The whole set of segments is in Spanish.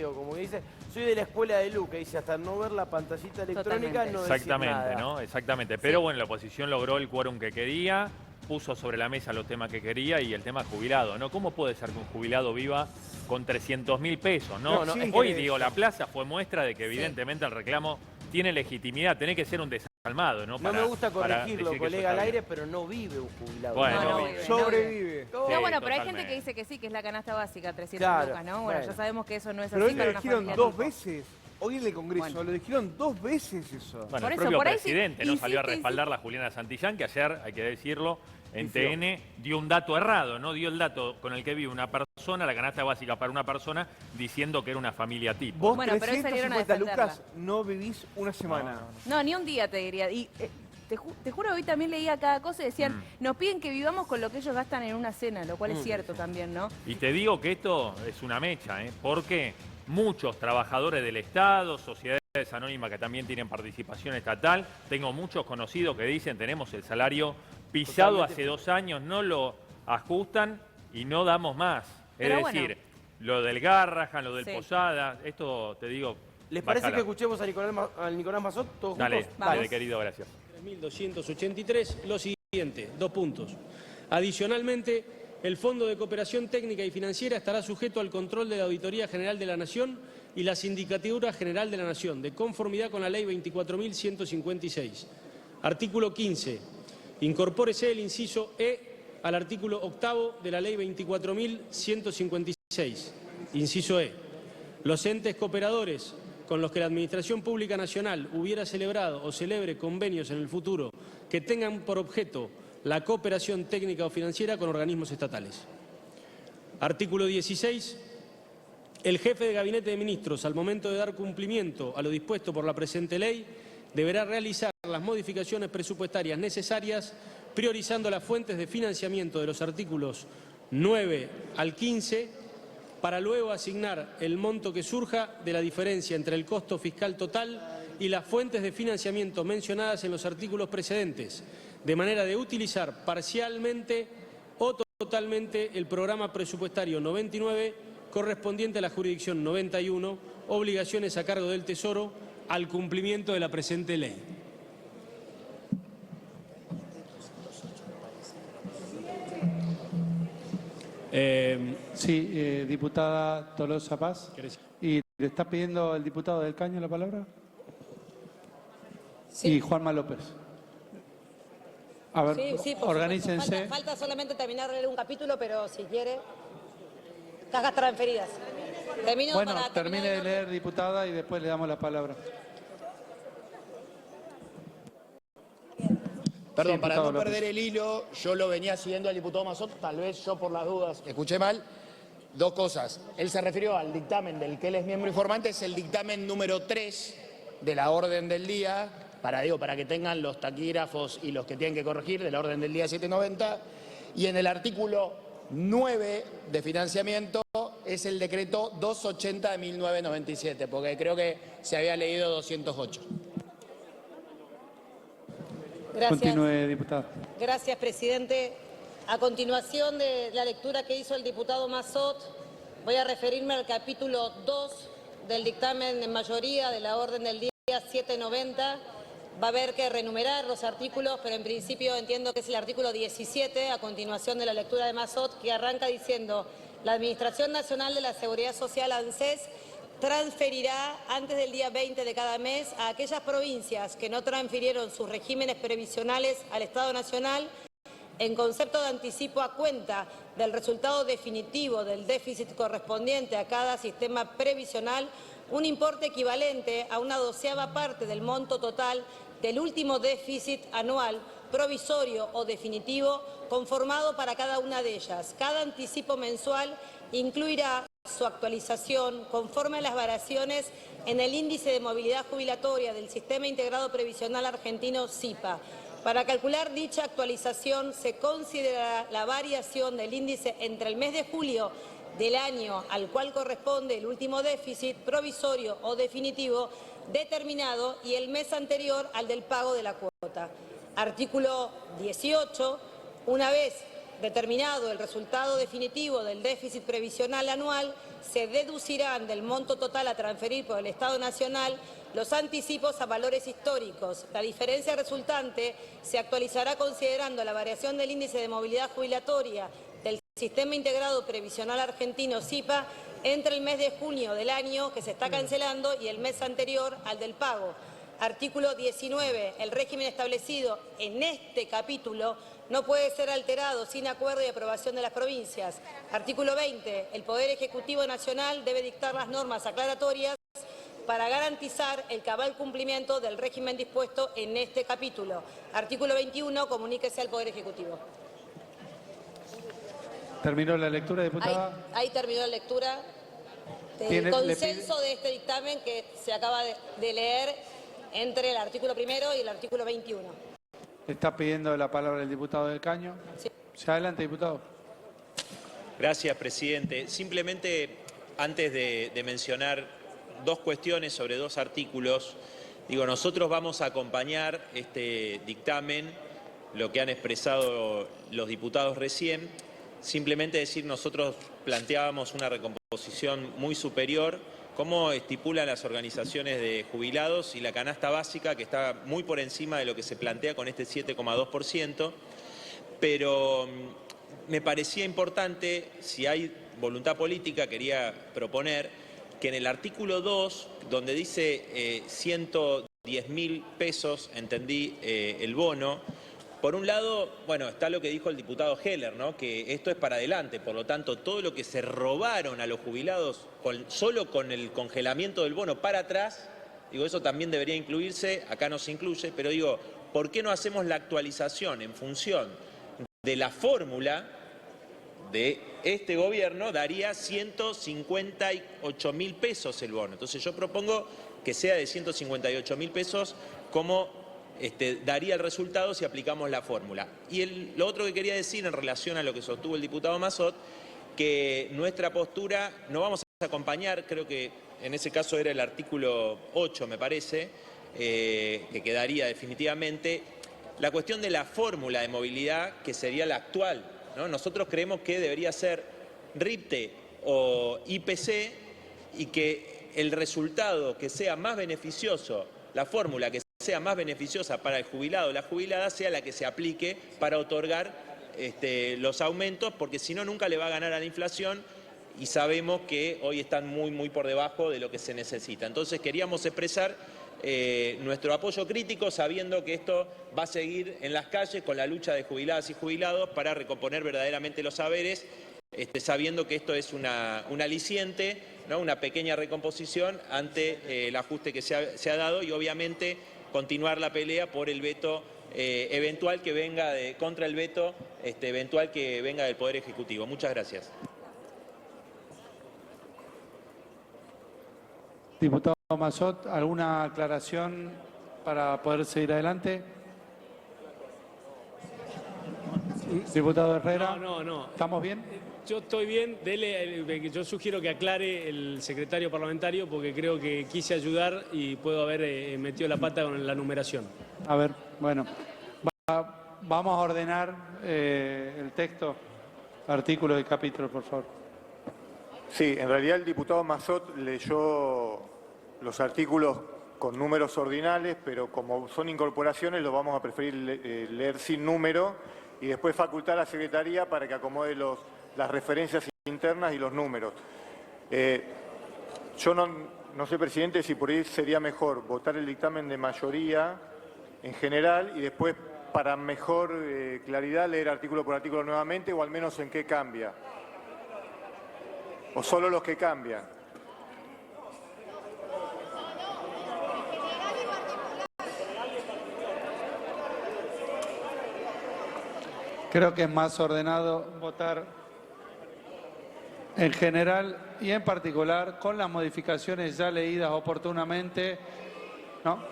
medio, como que dice, soy de la escuela de Luca, dice, hasta no ver la pantallita electrónica no decir Exactamente, nada. ¿no? Exactamente. Pero bueno, la oposición logró el quórum que quería, puso sobre la mesa los temas que quería y el tema jubilado, ¿no? ¿Cómo puede ser que un jubilado viva con 300.000 pesos, ¿no? No, Sí, hoy, digo, la plaza fue muestra de que evidentemente el reclamo tiene legitimidad, tiene que ser un desalmado, ¿no? No me gusta corregirlo, colega, al aire, pero no vive un jubilado. Bueno, no vive, sobrevive. No, Sí, bueno, pero hay totalmente. gente que dice que sí, que es la canasta básica, 300 Claro, lucas, ¿no? Bueno, ya sabemos que eso no es Pero así hoy para lo una dijeron familia dos tipo. veces. Hoy en el Congreso lo dijeron 2 veces eso. Bueno, Por el eso, propio por ahí sí, presidente no salió a insiste, respaldar la Juliana Santillán, que ayer, hay que decirlo, en Difió. TN dio un dato errado, ¿no? Dio el dato con el que vive una persona, la canasta básica para una persona, diciendo que era una familia tipo. Vos Bueno, pero hoy salieron a 350 lucas defenderla. no vivís una semana. No, ni un día te diría. Y te juro, hoy también leía cada cosa y decían, nos piden que vivamos con lo que ellos gastan en una cena, lo cual es cierto también, ¿no? Y te digo que esto es una mecha, ¿eh? Porque muchos trabajadores del Estado, sociedades anónimas que también tienen participación estatal, tengo muchos conocidos que dicen tenemos el salario pisado hace 2 años, no lo ajustan y no damos más. Es Pero decir, bueno. lo del Garrahan, lo del Sí. Posada, esto te digo... ¿Les parece bájala. que escuchemos al Nicolás Mazot todos Dale, juntos? dale, querido, gracias. 3.283, lo siguiente, 2 puntos. Adicionalmente, el Fondo de Cooperación Técnica y Financiera estará sujeto al control de la Auditoría General de la Nación y la Sindicatura General de la Nación, de conformidad con la Ley 24.156. Artículo 15. Incorpórese el inciso E al artículo 8 de la Ley 24.156. Inciso E. Los entes cooperadores con los que la Administración Pública Nacional hubiera celebrado o celebre convenios en el futuro que tengan por objeto la cooperación técnica o financiera con organismos estatales. Artículo 16. El jefe de Gabinete de Ministros, al momento de dar cumplimiento a lo dispuesto por la presente ley, deberá realizar las modificaciones presupuestarias necesarias, priorizando las fuentes de financiamiento de los artículos 9 al 15, para luego asignar el monto que surja de la diferencia entre el costo fiscal total y las fuentes de financiamiento mencionadas en los artículos precedentes, de manera de utilizar parcialmente o totalmente el programa presupuestario 99 correspondiente a la jurisdicción 91, obligaciones a cargo del Tesoro al cumplimiento de la presente ley. Diputada Tolosa Paz. ¿Y le está pidiendo el diputado del Caño la palabra? Sí. Y Juanma López. A ver, Sí, por organícense. supuesto. Falta solamente terminar de leer un capítulo, pero si quiere, cajas transferidas. Termino Bueno, para termine terminar de leer, diputada, y después le damos la palabra. Perdón, Sí, para diputado no López. perder el hilo, yo lo venía siguiendo al diputado Mazot, tal vez yo por las dudas escuché mal. 2 cosas. Él se refirió al dictamen del que él es miembro informante, es el dictamen número 3 de la orden del día, para que tengan los taquígrafos y los que tienen que corregir de la orden del día 790. Y en el artículo 9 de financiamiento es el decreto 280 de 1997, porque creo que se había leído 208. Gracias. Continúe, diputada. Gracias, presidente. A continuación de la lectura que hizo el diputado Mazot, voy a referirme al capítulo 2 del dictamen en mayoría de la orden del día 790. Va a haber que renumerar los artículos, pero en principio entiendo que es el artículo 17, a continuación de la lectura de Mazot, que arranca diciendo: la Administración Nacional de la Seguridad Social, ANSES, transferirá antes del día 20 de cada mes a aquellas provincias que no transfirieron sus regímenes previsionales al Estado Nacional, en concepto de anticipo a cuenta del resultado definitivo del déficit correspondiente a cada sistema previsional, un importe equivalente a una 12ª parte del monto total del último déficit anual, provisorio o definitivo, conformado para cada una de ellas. Cada anticipo mensual incluirá su actualización conforme a las variaciones en el índice de movilidad jubilatoria del Sistema Integrado Previsional Argentino, SIPA. Para calcular dicha actualización se considerará la variación del índice entre el mes de julio del año al cual corresponde el último déficit provisorio o definitivo determinado y el mes anterior al del pago de la cuota. Artículo 18. Una vez determinado el resultado definitivo del déficit previsional anual, se deducirán del monto total a transferir por el Estado Nacional los anticipos a valores históricos. La diferencia resultante se actualizará considerando la variación del índice de movilidad jubilatoria del Sistema Integrado Previsional Argentino, SIPA, entre el mes de junio del año que se está cancelando y el mes anterior al del pago. Artículo 19. El régimen establecido en este capítulo no puede ser alterado sin acuerdo y aprobación de las provincias. Artículo 20. El Poder Ejecutivo Nacional debe dictar las normas aclaratorias para garantizar el cabal cumplimiento del régimen dispuesto en este capítulo. Artículo 21. Comuníquese al Poder Ejecutivo. ¿Terminó la lectura, diputada? Ahí terminó la lectura del consenso de este dictamen que se acaba de leer entre el artículo primero y el artículo 21. Está pidiendo la palabra el diputado del Caño. Sí. Se adelante, diputado. Gracias, presidente. Simplemente, antes de mencionar dos cuestiones sobre dos artículos, digo, nosotros vamos a acompañar este dictamen, lo que han expresado los diputados recién. Simplemente decir, nosotros planteábamos una recomposición muy superior, como estipulan las organizaciones de jubilados y la canasta básica, que está muy por encima de lo que se plantea con este 7,2%, pero me parecía importante, si hay voluntad política, quería proponer que en el artículo 2, donde dice 110.000 pesos, entendí, el bono, por un lado, bueno, está lo que dijo el diputado Heller, ¿no? Que esto es para adelante, por lo tanto, todo lo que se robaron a los jubilados solo con el congelamiento del bono para atrás, digo, eso también debería incluirse, acá no se incluye, pero digo, ¿por qué no hacemos la actualización en función de la fórmula de este gobierno? Daría 158.000 pesos el bono. Entonces yo propongo que sea de 158.000 pesos como daría el resultado si aplicamos la fórmula. Y lo otro que quería decir en relación a lo que sostuvo el diputado Mazzot, que nuestra postura no vamos a acompañar, creo que en ese caso era el artículo 8, me parece, que quedaría definitivamente, la cuestión de la fórmula de movilidad, que sería la actual, ¿no? Nosotros creemos que debería ser RIPTE o IPC y que el resultado que sea más beneficioso, la fórmula que sea más beneficiosa para el jubilado o la jubilada, sea la que se aplique para otorgar los aumentos, porque si no, nunca le va a ganar a la inflación y sabemos que hoy están muy por debajo de lo que se necesita. Entonces queríamos expresar nuestro apoyo crítico, sabiendo que esto va a seguir en las calles con la lucha de jubiladas y jubilados para recomponer verdaderamente los saberes, sabiendo que esto es un aliciente, ¿no? Una pequeña recomposición ante el ajuste que se ha dado y obviamente continuar la pelea por el veto eventual que venga contra el veto eventual que venga del Poder Ejecutivo. Muchas gracias. Diputado Mazzot, ¿alguna aclaración para poder seguir adelante? Diputado Herrera. No. ¿Estamos bien? Yo estoy bien, yo sugiero que aclare el secretario parlamentario porque creo que quise ayudar y puedo haber metido la pata con la numeración. A ver, bueno, vamos a ordenar el texto, artículo y capítulo, por favor. Sí, en realidad el diputado Mazzot leyó los artículos con números ordinales, pero como son incorporaciones los vamos a preferir leer sin número y después facultar a la Secretaría para que acomode las referencias internas y los números. Yo no sé, presidente, si por ahí sería mejor votar el dictamen de mayoría en general y después, para mejor claridad, leer artículo por artículo nuevamente, o al menos en qué cambia. O solo los que cambian. Creo que es más ordenado votar en general y en particular con las modificaciones ya leídas oportunamente. ¿No?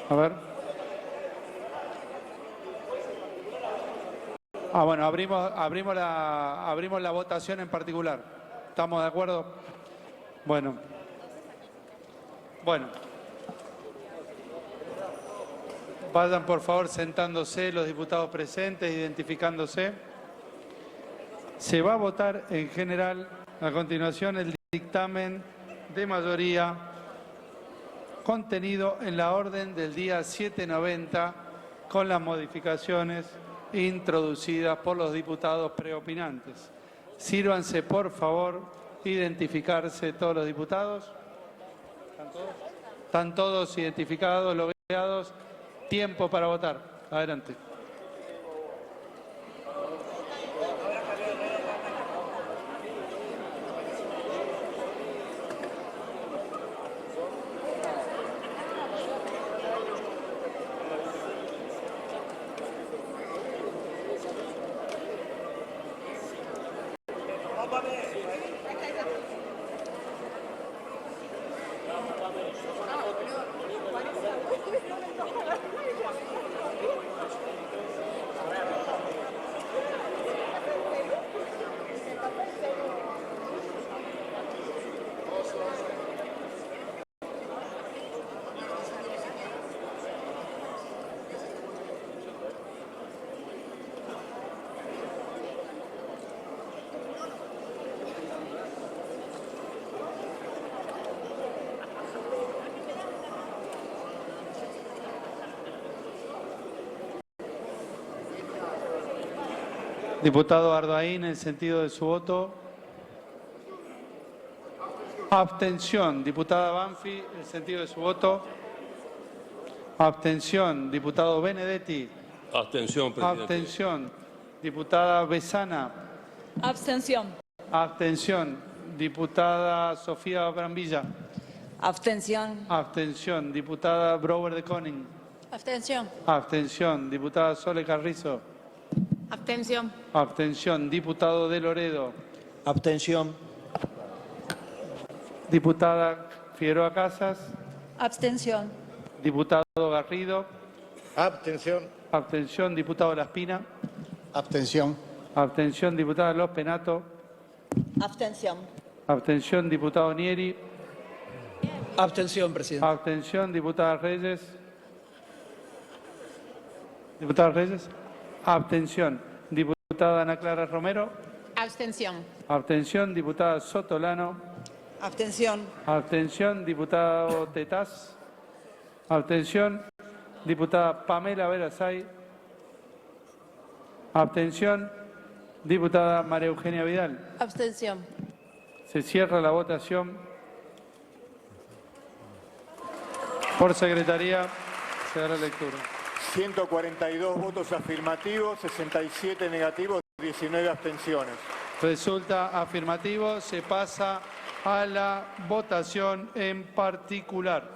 A ver. Bueno, abrimos la votación en particular. ¿Estamos de acuerdo? Bueno. Vayan por favor sentándose los diputados presentes, identificándose. Se va a votar en general A continuación, el dictamen de mayoría contenido en la orden del día 790 con las modificaciones introducidas por los diputados preopinantes. Sírvanse, por favor, identificarse todos los diputados. ¿Están todos identificados, logueados? Tiempo para votar. Adelante. Diputado Ardaín, en el sentido de su voto. Abstención. Diputada Banfi, en el sentido de su voto. Abstención. Diputado Benedetti. Abstención, presidente. Abstención. Diputada Besana. Abstención. Abstención. Diputada Sofía Brambilla. Abstención. Abstención. Diputada Brouwer de Koning. Abstención. Abstención. Diputada Sole Carrizo. Abstención. Abstención. Diputado de Loredo. Abstención. Diputada Figueroa Casas. Abstención. Diputado Garrido. Abstención. Abstención. Diputado Laspina. Abstención. Abstención. Diputada Los Penato. Abstención. Abstención. Diputado Nieri. Abstención, presidente. Abstención. Diputada Reyes. Diputada Reyes. Abstención. Diputada Ana Clara Romero. Abstención. Abstención. Diputada Sotolano. Abstención. Abstención. Diputado Tetaz. Abstención. Diputada Pamela Verasay. Abstención. Diputada María Eugenia Vidal. Abstención. Se cierra la votación. Por secretaría se da la lectura. 142 votos afirmativos, 67 negativos, 19 abstenciones. Resulta afirmativo. Se pasa a la votación en particular.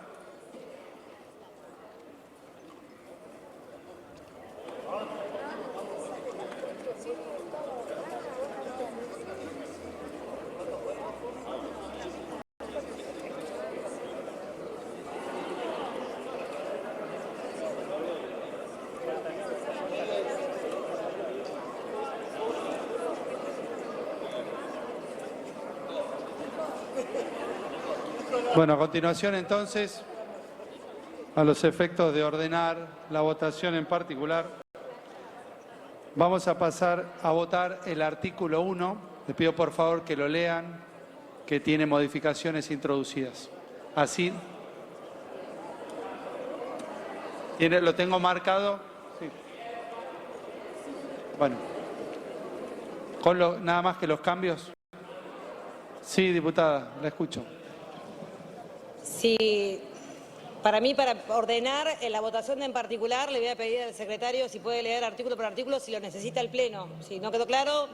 Bueno, a continuación entonces, a los efectos de ordenar la votación en particular, vamos a pasar a votar el artículo 1. Les pido por favor que lo lean, que tiene modificaciones introducidas. Así. ¿Lo tengo marcado? Sí. Bueno. Nada más que los cambios. Sí, diputada, la escucho. Sí, para mí, para ordenar la votación en particular, le voy a pedir al secretario si puede leer artículo por artículo, si lo necesita el Pleno. Si no quedó claro,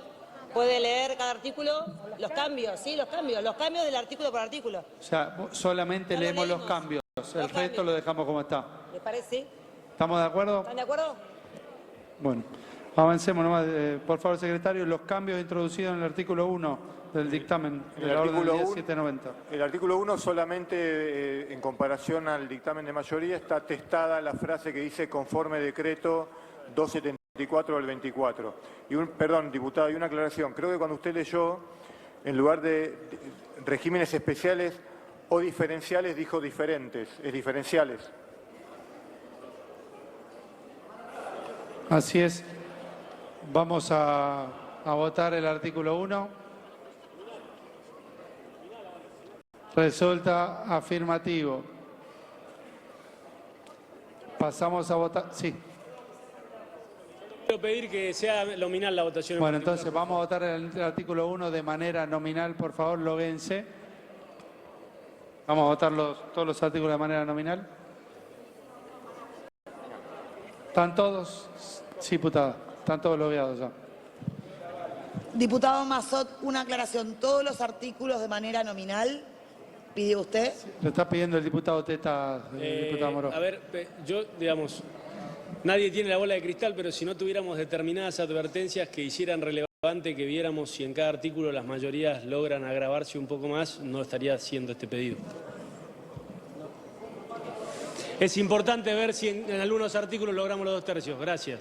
puede leer cada artículo, los cambios, sí, los cambios del artículo por artículo. O sea, solamente leemos los cambios, el resto lo dejamos como está. ¿Les parece? ¿Estamos de acuerdo? ¿Están de acuerdo? Bueno, avancemos nomás. Por favor, secretario, los cambios introducidos en el artículo 1 del dictamen de la orden del día 790. El artículo 1 solamente en comparación al dictamen de mayoría está testada la frase que dice conforme decreto 274 del 24. Perdón, diputado, y una aclaración. Creo que cuando usted leyó, en lugar de regímenes especiales o diferenciales, dijo diferentes. Es diferenciales. Así es. Vamos a votar el artículo 1. Resulta afirmativo. Pasamos a votar. Sí. Quiero pedir que sea nominal la votación. Bueno, entonces vamos a votar el artículo 1 de manera nominal. Por favor, lóguense. Vamos a votar todos los artículos de manera nominal. ¿Están todos? Sí, diputada. Están todos logueados ya. Diputado Mazot, una aclaración. ¿Todos los artículos de manera nominal pide usted? Lo está pidiendo el diputado Teta, el diputado Moró. A ver, yo, digamos, nadie tiene la bola de cristal, pero si no tuviéramos determinadas advertencias que hicieran relevante que viéramos si en cada artículo las mayorías logran agravarse un poco más, no estaría haciendo este pedido. Es importante ver si en algunos artículos logramos los 2 tercios. Gracias.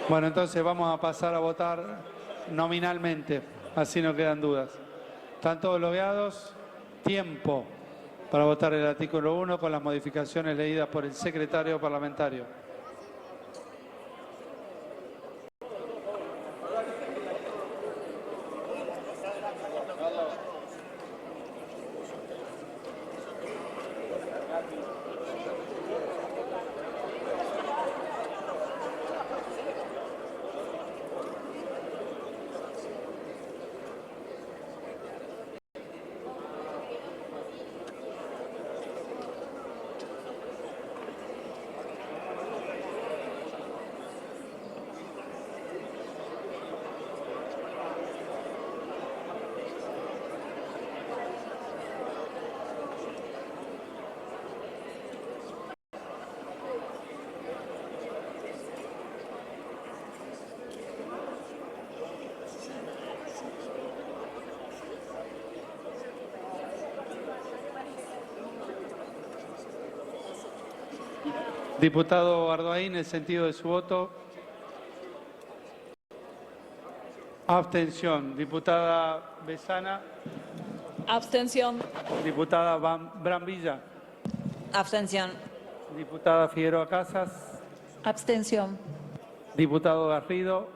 Bueno, entonces vamos a pasar a votar nominalmente, así no quedan dudas. ¿Están todos logueados? Tiempo para votar el artículo 1 con las modificaciones leídas por el secretario parlamentario. Diputado Ardoaín, el sentido de su voto. Abstención. Diputada Besana. Abstención. Diputada Brambilla. Abstención. Diputada Figueroa Casas. Abstención. Diputado Garrido.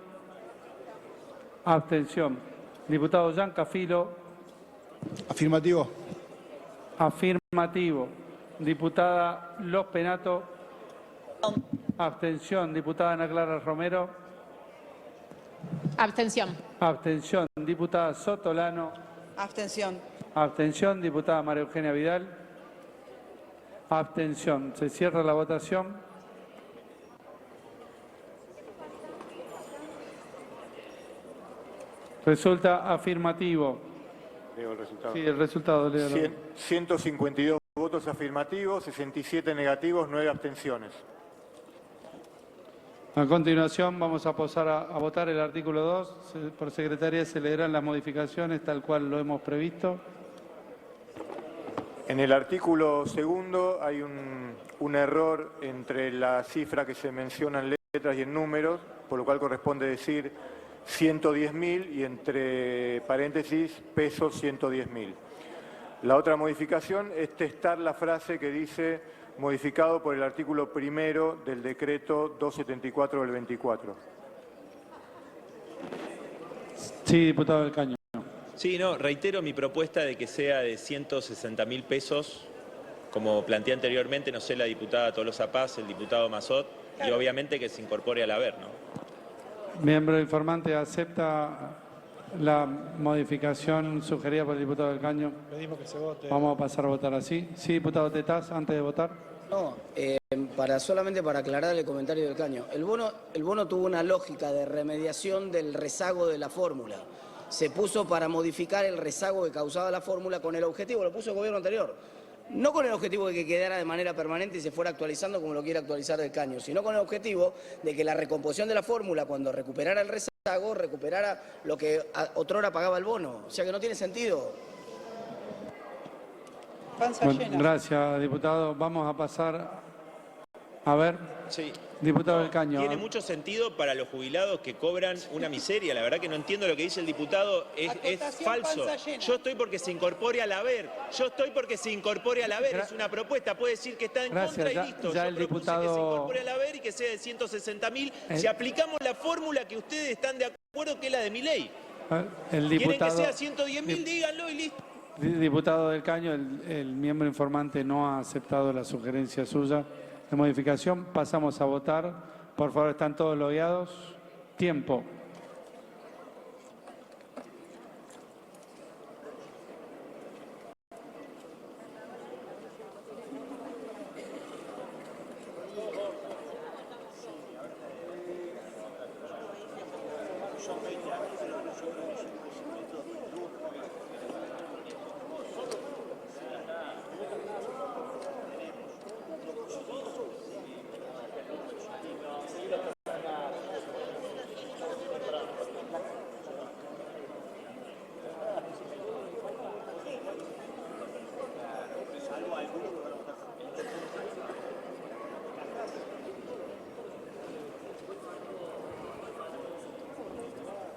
Abstención. Diputado Giancafilo. Afirmativo. Afirmativo. Diputada Los Penato. Abstención. Diputada Ana Clara Romero. Abstención. Abstención. Diputada Sotolano. Abstención. Abstención. Diputada María Eugenia Vidal. Abstención. Se cierra la votación. Resulta afirmativo. Leo el resultado. Sí, el resultado. Léalo. 152 votos afirmativos, 67 negativos, 9 abstenciones. A continuación vamos a pasar a votar el artículo 2. Por secretaría se leerán las modificaciones tal cual lo hemos previsto. En el artículo segundo hay un error entre la cifra que se menciona en letras y en números, por lo cual corresponde decir 110.000 y entre paréntesis pesos 110.000. La otra modificación es testar la frase que dice modificado por el artículo primero del decreto 274 del 24. Sí, diputado del Caño. Sí, no, reitero mi propuesta de que sea de 160.000 pesos, como planteé anteriormente, no sé, la diputada Tolosa Paz, el diputado Mazot, y obviamente que se incorpore al haber, ¿no? Miembro informante, ¿acepta la modificación sugerida por el diputado del Caño? Pedimos que se vote. Vamos a pasar a votar así. Sí, diputado Tetaz, antes de votar. No, solamente para aclarar el comentario del Caño. El bono tuvo una lógica de remediación del rezago de la fórmula. Se puso para modificar el rezago que causaba la fórmula con el objetivo, lo puso el gobierno anterior. No con el objetivo de que quedara de manera permanente y se fuera actualizando como lo quiere actualizar del Caño, sino con el objetivo de que la recomposición de la fórmula, cuando recuperara el rezago, recuperara lo que otrora pagaba el bono. O sea que no tiene sentido. Bueno, gracias, diputado. Vamos a pasar a ver. Sí, Diputado del Caño. Tiene mucho sentido para los jubilados que cobran una miseria. La verdad que no entiendo lo que dice el diputado. Es falso. Yo estoy porque se incorpore al haber. Yo estoy porque se incorpore al haber. Es una propuesta. Puede decir que está en contra y listo. Ya Yo el propuse diputado... que se incorpore al haber y que sea de 160.000. Si aplicamos la fórmula que ustedes están de acuerdo, que es la de Milei. El Quieren que diputado... sea 110.000, díganlo y listo. Diputado del Caño, el miembro informante no ha aceptado la sugerencia suya de modificación. Pasamos a votar. Por favor, ¿están todos logueados? Tiempo.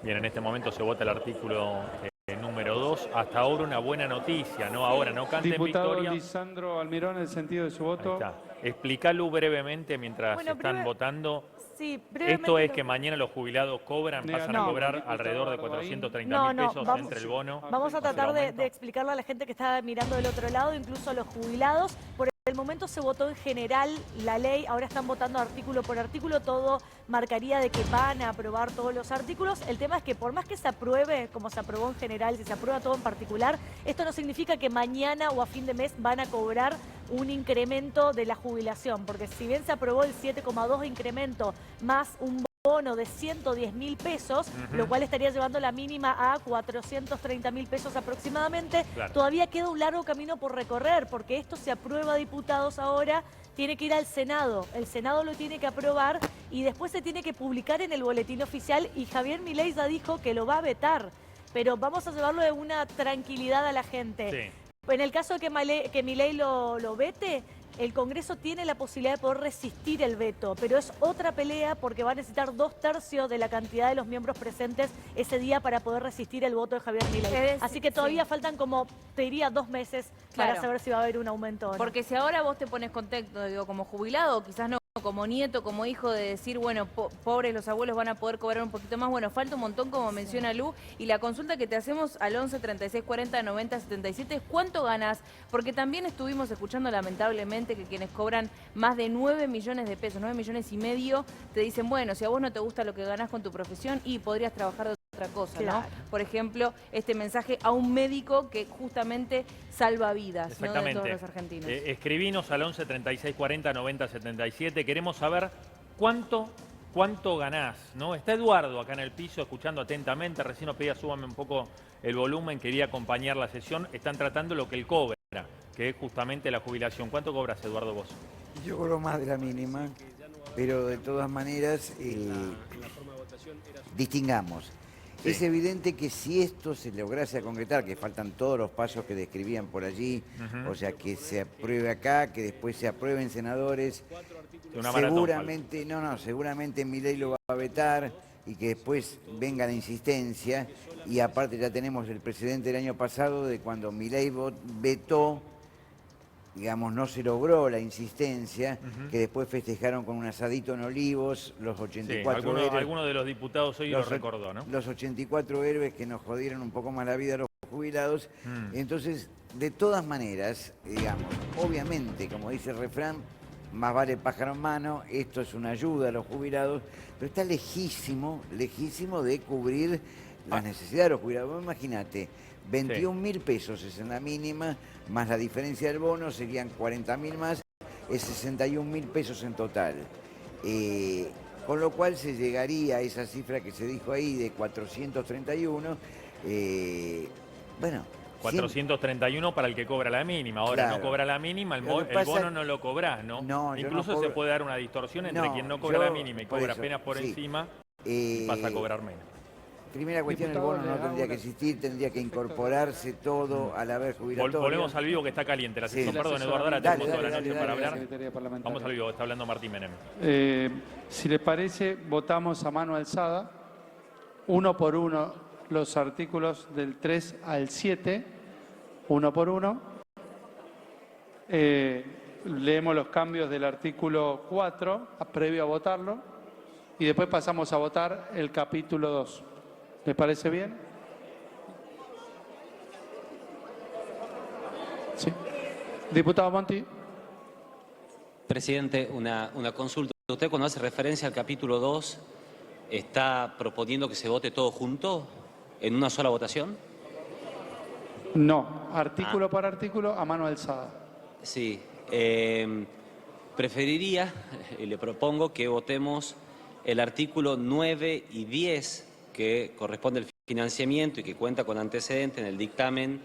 Bien, en este momento se vota el artículo número 2. Hasta ahora una buena noticia, ¿no? Ahora no canten Diputado victoria. Lisandro Almirón, el sentido de su voto. Ahí está. Explícalo brevemente mientras Bueno, están votando. Sí, brevemente. Esto es que mañana los jubilados cobran, pasan a No. cobrar alrededor de 430.000 No, pesos vamos- entre el bono. Vamos a más el tratar de aumento. explicarle a la gente que está mirando del otro lado, incluso a los jubilados. Por el momento se votó en general la ley, ahora están votando artículo por artículo, todo marcaría de que van a aprobar todos los artículos. El tema es que por más que se apruebe, como se aprobó en general, si se aprueba todo en particular, esto no significa que mañana o a fin de mes van a cobrar un incremento de la jubilación, porque si bien se aprobó el 7,2 incremento más un bono de 110.000 pesos, lo cual estaría llevando la mínima a 430.000 pesos aproximadamente, Claro. todavía queda un largo camino por recorrer, porque esto se aprueba, diputados, ahora tiene que ir al Senado. El Senado lo tiene que aprobar y después se tiene que publicar en el boletín oficial y Javier Milei ya dijo que lo va a vetar. Pero vamos a llevarlo de una tranquilidad a la gente. Sí. En el caso de que Milei lo vete, el Congreso tiene la posibilidad de poder resistir el veto, pero es otra pelea porque va a necesitar 2/3 de la cantidad de los miembros presentes ese día para poder resistir el voto de Javier Milei. Así que todavía faltan como, te diría, 2 meses para Claro. saber si va a haber un aumento o no. Porque si ahora vos te pones contento, digo, como jubilado, quizás no como nieto, como hijo, de decir, bueno, pobres los abuelos van a poder cobrar un poquito más. Bueno, falta un montón, como menciona Lu. Y la consulta que te hacemos al 11 36 40 90 77 es ¿cuánto ganás? Porque también estuvimos escuchando, lamentablemente, que quienes cobran más de 9 millones de pesos, 9 millones y medio, te dicen, bueno, si a vos no te gusta lo que ganás con tu profesión, y podrías trabajar de otra cosa, Claro. ¿no? Por ejemplo, este mensaje a un médico que justamente salva vidas, ¿no? De Exactamente. todos los argentinos. Escribinos al 11 36 40 90 77. Queremos saber cuánto ganás, ¿no? Está Eduardo acá en el piso escuchando atentamente. Recién nos pedía súbame un poco el volumen, quería acompañar la sesión. Están tratando lo que él cobra, que es justamente la jubilación. ¿Cuánto cobras, Eduardo, vos? Yo cobro más de la mínima, pero de todas maneras distingamos. Sí. Es evidente que si esto se lograse a concretar, que faltan todos los pasos que describían por allí, Ujú. o sea, que se apruebe acá, que después se aprueben senadores, Una maratón seguramente Milei lo va a vetar y que después venga la insistencia, y aparte ya tenemos el precedente del año pasado de cuando Milei vetó, digamos, no se logró la insistencia, que después festejaron con un asadito en Olivos, los 84 héroes. Alguno de los diputados hoy lo recordó, ¿no? Los 84 héroes que nos jodieron un poco más la vida a los jubilados. Entonces, de todas maneras, digamos, obviamente, como dice el refrán, más vale pájaro en mano, esto es una ayuda a los jubilados, pero está lejísimo de cubrir las necesidades de los jubilados. Vos imagínate, 21.000 pesos es en la mínima, más la diferencia del bono, serían 40.000 más, es 61.000 pesos en total. Con lo cual se llegaría a esa cifra que se dijo ahí de 431, bueno... 431 para el que cobra la mínima. Ahora Claro. no cobra la mínima, el Lo que bono pasa- no lo cobrás, ¿no? No, yo Incluso no se cobro- puede dar una distorsión entre No, quien no cobra yo- la mínima y por cobra eso, apenas por sí. encima y pasa a cobrar menos. Primera cuestión, el bono no tendría que existir, tendría que incorporarse todo al haber jubilatorio. Volvemos al vivo que está caliente la sesión. Sí. Perdón, Eduardo, ahora Dale, tenemos toda la dale, noche dale, para dale, hablar. Vamos al vivo, está hablando Martín Menem. Si le parece, votamos a mano alzada, uno por uno, los artículos del 3 al 7, uno por uno. Leemos los cambios del artículo 4, previo a votarlo, y después pasamos a votar el capítulo 2. ¿Le parece bien? Sí. Diputado Monti. Presidente, una consulta. Usted cuando hace referencia al capítulo 2, ¿está proponiendo que se vote todo junto en una sola votación? No, artículo por artículo a mano alzada. Sí. Preferiría, y le propongo que votemos el artículo 9 y 10, que corresponde al financiamiento y que cuenta con antecedente en el dictamen,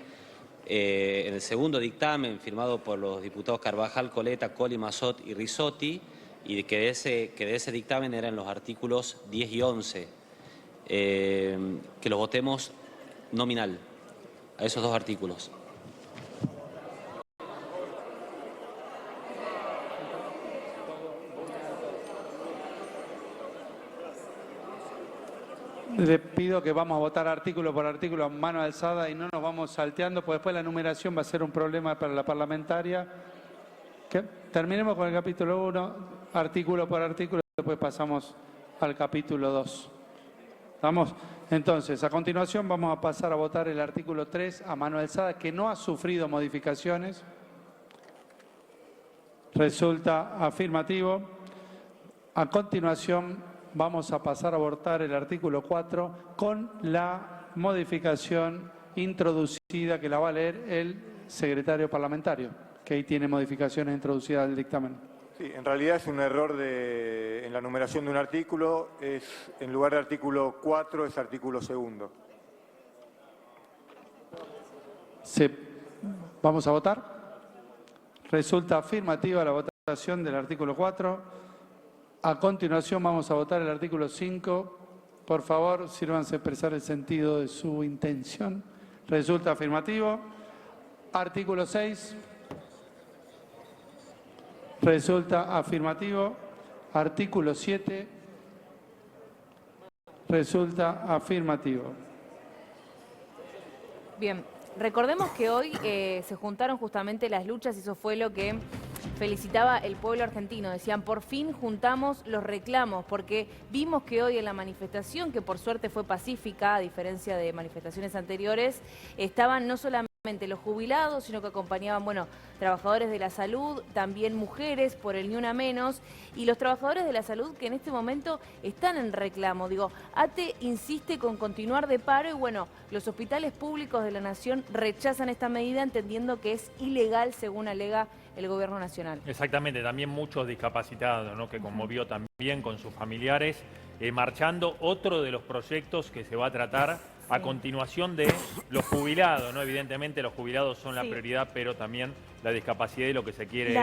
en el segundo dictamen firmado por los diputados Carvajal, Coleta, Colli, Massot y Risotti, y que de ese dictamen eran los artículos 10 y 11. Que los votemos nominal a esos dos artículos. Le pido que vamos a votar artículo por artículo a mano alzada y no nos vamos salteando, porque después la numeración va a ser un problema para la parlamentaria. Terminemos con el capítulo 1, artículo por artículo, y después pasamos al capítulo 2. ¿Vamos? Entonces, a continuación vamos a pasar a votar el artículo 3 a mano alzada, que no ha sufrido modificaciones. Resulta afirmativo. A continuación vamos a pasar a votar el artículo 4 con la modificación introducida que la va a leer el secretario parlamentario, que ahí tiene modificaciones introducidas al dictamen. Sí, en realidad es un error en la numeración de un artículo. En lugar de artículo 4 es artículo 2. Vamos a votar. Resulta afirmativa la votación del artículo 4. A continuación vamos a votar el artículo 5. Por favor, sírvanse a expresar el sentido de su intención. Resulta afirmativo. Artículo 6. Resulta afirmativo. Artículo 7. Resulta afirmativo. Bien, recordemos que hoy se juntaron justamente las luchas y eso fue lo que felicitaba el pueblo argentino. Decían, por fin juntamos los reclamos, porque vimos que hoy en la manifestación, que por suerte fue pacífica, a diferencia de manifestaciones anteriores, estaban no solamente los jubilados, sino que acompañaban, bueno, trabajadores de la salud, también mujeres por el Ni Una Menos, y los trabajadores de la salud que en este momento están en reclamo. Digo, ATE insiste con continuar de paro y bueno, los hospitales públicos de la Nación rechazan esta medida entendiendo que es ilegal según alega el Gobierno Nacional. Exactamente, también muchos discapacitados, ¿no? Que conmovió también con sus familiares, marchando. Otro de los proyectos que se va a tratar a continuación de los jubilados, ¿no? Evidentemente los jubilados son la prioridad, pero también la discapacidad y lo que se quiere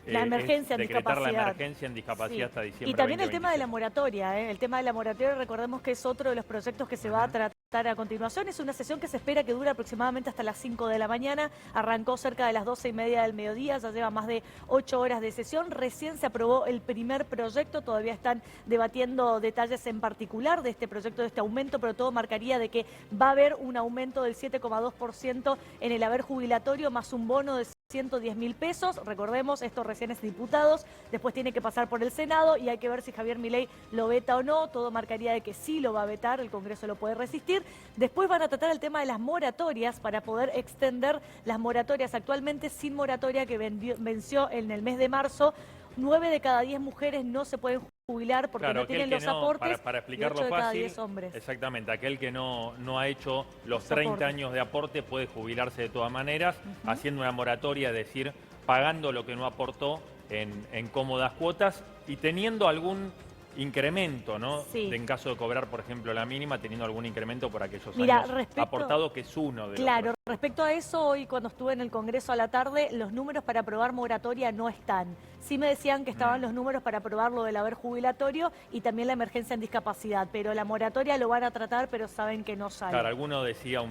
la emergencia en decretar discapacidad. la emergencia en discapacidad hasta diciembre. Y también 2026. el tema de la moratoria, ¿eh? El tema de la moratoria, recordemos que es otro de los proyectos que se va a tratar a continuación. Es una sesión que se espera que dure aproximadamente hasta las 5 de la mañana. Arrancó cerca de las 12:30 del mediodía, ya lleva más de 8 horas de sesión. Recién se aprobó el primer proyecto, todavía están debatiendo detalles en particular de este proyecto, de este aumento, pero todo marcaría de que va a haber un aumento del 7,2% en el haber jubilatorio, más un bono de 110.000 pesos. Recordemos, esto recién es diputados, después tiene que pasar por el Senado y hay que ver si Javier Milei lo veta o no. Todo marcaría de que sí lo va a vetar, el Congreso lo puede resistir. Después van a tratar el tema de las moratorias para poder extender las moratorias actualmente sin moratoria que venció en el mes de marzo. 9 de cada 10 mujeres no se pueden jubilar porque claro, no tienen los aportes, para explicarlo y 8 de cada fácil, 10 hombres. Exactamente, aquel que no ha hecho los 30 años de aporte puede jubilarse de todas maneras, haciendo una moratoria, es decir, pagando lo que no aportó en cómodas cuotas y teniendo algún incremento, ¿no? Sí. En caso de cobrar, por ejemplo, la mínima, teniendo algún incremento por aquellos años aportados, que es uno de los Respecto a eso, hoy cuando estuve en el Congreso a la tarde, los números para aprobar moratoria no están. Sí me decían que estaban los números para aprobar lo del haber jubilatorio y también la emergencia en discapacidad, pero la moratoria lo van a tratar, pero saben que no sale. Claro, alguno decía,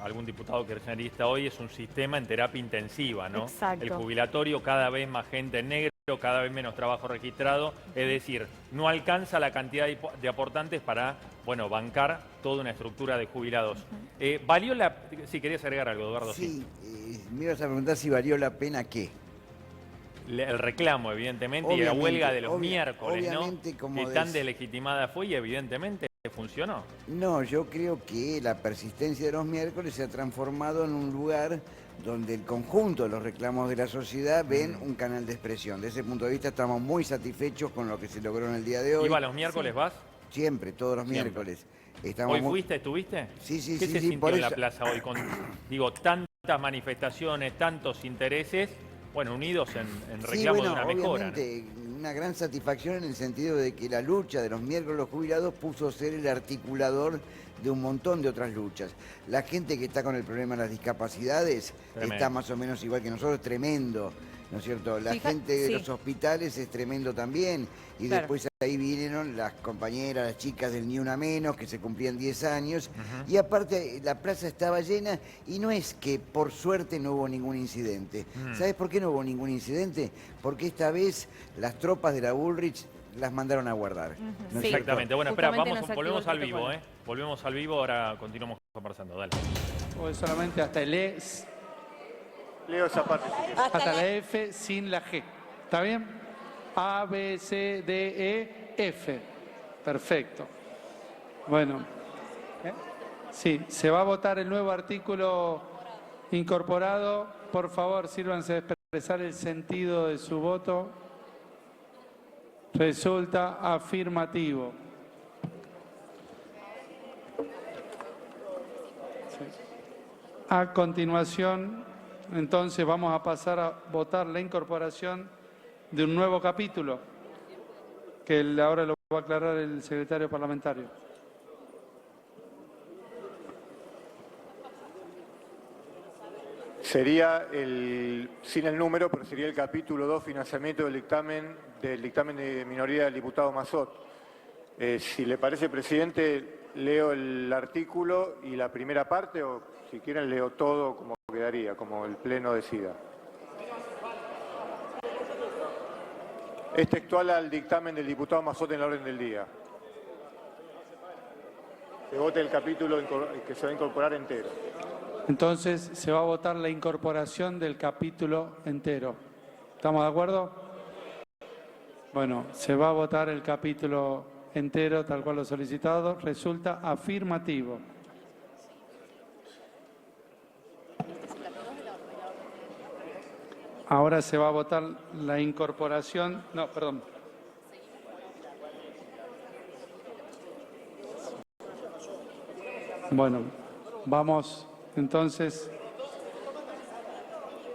algún diputado kirchnerista hoy, es un sistema en terapia intensiva, ¿no? Exacto. El jubilatorio, cada vez más gente en negro, cada vez menos trabajo registrado, es decir, no alcanza la cantidad de aportantes para, bueno, bancar toda una estructura de jubilados. ¿Valió la...? Si querías agregar algo, Eduardo. Sí, me ibas a preguntar si valió la pena qué. El reclamo, evidentemente, y la huelga de los miércoles, ¿no? Que tan deslegitimada fue y evidentemente funcionó. No, yo creo que la persistencia de los miércoles se ha transformado en un lugar donde el conjunto de los reclamos de la sociedad ven un canal de expresión. Desde ese punto de vista estamos muy satisfechos con lo que se logró en el día de hoy. ¿Iba los miércoles, vas? Siempre, todos los miércoles. ¿Hoy fuiste, estuviste? Sí, sí, ¿Qué sí. se sí, sintió en la plaza hoy con, tantas manifestaciones, tantos intereses, bueno, unidos en reclamo de una mejora, ¿no? Obviamente, una gran satisfacción en el sentido de que la lucha de los miércoles los jubilados puso a ser el articulador de un montón de otras luchas. La gente que está con el problema de las discapacidades está más o menos igual que nosotros, tremendo, ¿no es cierto? La gente de los hospitales es tremendo también. Y después ahí vinieron las compañeras, las chicas del Ni Una Menos, que se cumplían 10 años. Y aparte, la plaza estaba llena y no es que por suerte no hubo ningún incidente. ¿Sabes por qué no hubo ningún incidente? Porque esta vez las tropas de la Bullrich las mandaron a guardar. ¿No es Exactamente. cierto? Bueno, espera, volvemos al vivo, Volvemos al vivo, ahora continuamos conversando. Dale. Hoy solamente hasta el E. Leo esa parte. Hasta la F sin la G. ¿Está bien? A, B, C, D, E, F. Perfecto. Bueno. Sí, se va a votar el nuevo artículo incorporado. Por favor, sírvanse de expresar el sentido de su voto. Resulta afirmativo. A continuación, entonces vamos a pasar a votar la incorporación de un nuevo capítulo, que ahora lo va a aclarar el secretario parlamentario. Sería sin el número, pero sería el capítulo 2, financiamiento del dictamen de minoría del diputado Massot. Si le parece, presidente, leo el artículo y la primera parte, o si quieren leo todo como quedaría, como el Pleno decida. Es textual al dictamen del diputado Massot en la orden del día. Se vote el capítulo que se va a incorporar entero. Entonces se va a votar la incorporación del capítulo entero. ¿Estamos de acuerdo? Bueno, se va a votar el capítulo entero tal cual lo solicitado. Resulta afirmativo. Ahora se va a votar la incorporación. No, perdón. Bueno, vamos entonces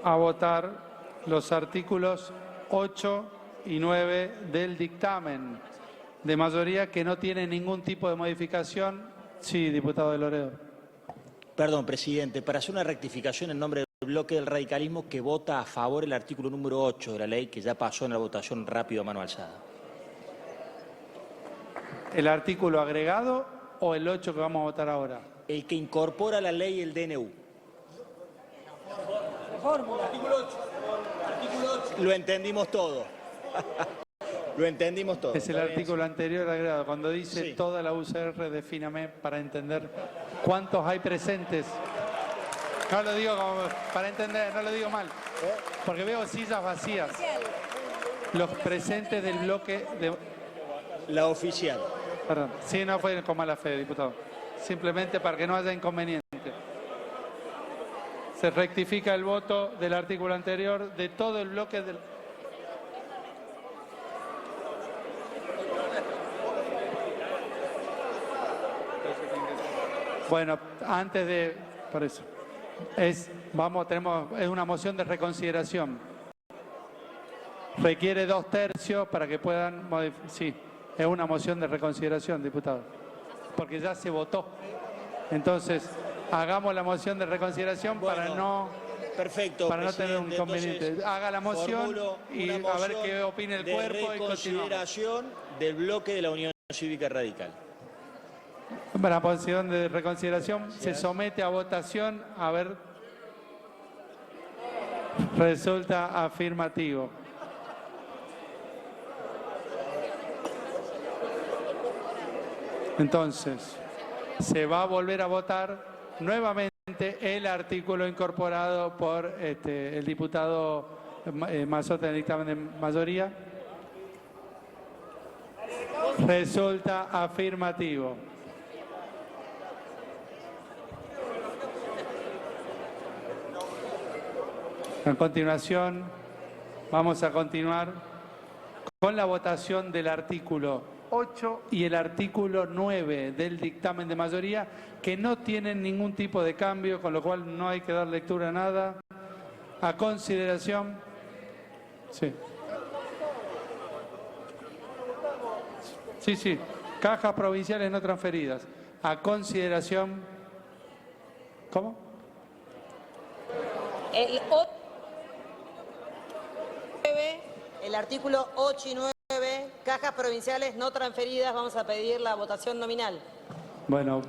a votar los artículos 8 y 9 del dictamen de mayoría que no tiene ningún tipo de modificación. Sí, diputado de Loredo. Perdón, presidente, para hacer una rectificación en nombre del bloque del radicalismo que vota a favor el artículo número 8 de la ley que ya pasó en la votación rápido a mano alzada. ¿El artículo agregado o el 8 que vamos a votar ahora? El que incorpora la ley y el DNU. Artículo 8. Artículo 8. Lo entendimos todo. Lo entendimos todo. Es el artículo anterior agregado. Cuando dice toda la UCR, defíname para entender cuántos hay presentes. No lo digo como para entender, no lo digo mal. Porque veo sillas vacías. Los presentes del bloque de... La oficial. Perdón. Sí, no fue con mala fe, diputado. Simplemente para que no haya inconveniente. Se rectifica el voto del artículo anterior de todo el bloque del... Bueno, antes de... Por eso. Es una moción de reconsideración. Requiere 2 tercios para que puedan modificar. Sí, es una moción de reconsideración, diputado. Porque ya se votó. Entonces, hagamos la moción de reconsideración para no... Perfecto, para no tener un presidente. inconveniente. Entonces, Haga la moción formulo y una a ver moción qué opina el de cuerpo y continuamos. reconsideración del bloque de la Unión Cívica Radical. La moción de reconsideración se somete a votación. A ver. Resulta afirmativo. Entonces, se va a volver a votar nuevamente el artículo incorporado por el diputado Massot en el dictamen de mayoría. Resulta afirmativo. A continuación, vamos a continuar con la votación del artículo 8 y el artículo 9 del dictamen de mayoría, que no tienen ningún tipo de cambio, con lo cual no hay que dar lectura a nada. A consideración. Sí. Sí. Cajas provinciales no transferidas. A consideración. ¿Cómo? El artículo 8 y 9, cajas provinciales no transferidas, vamos a pedir la votación nominal. Bueno,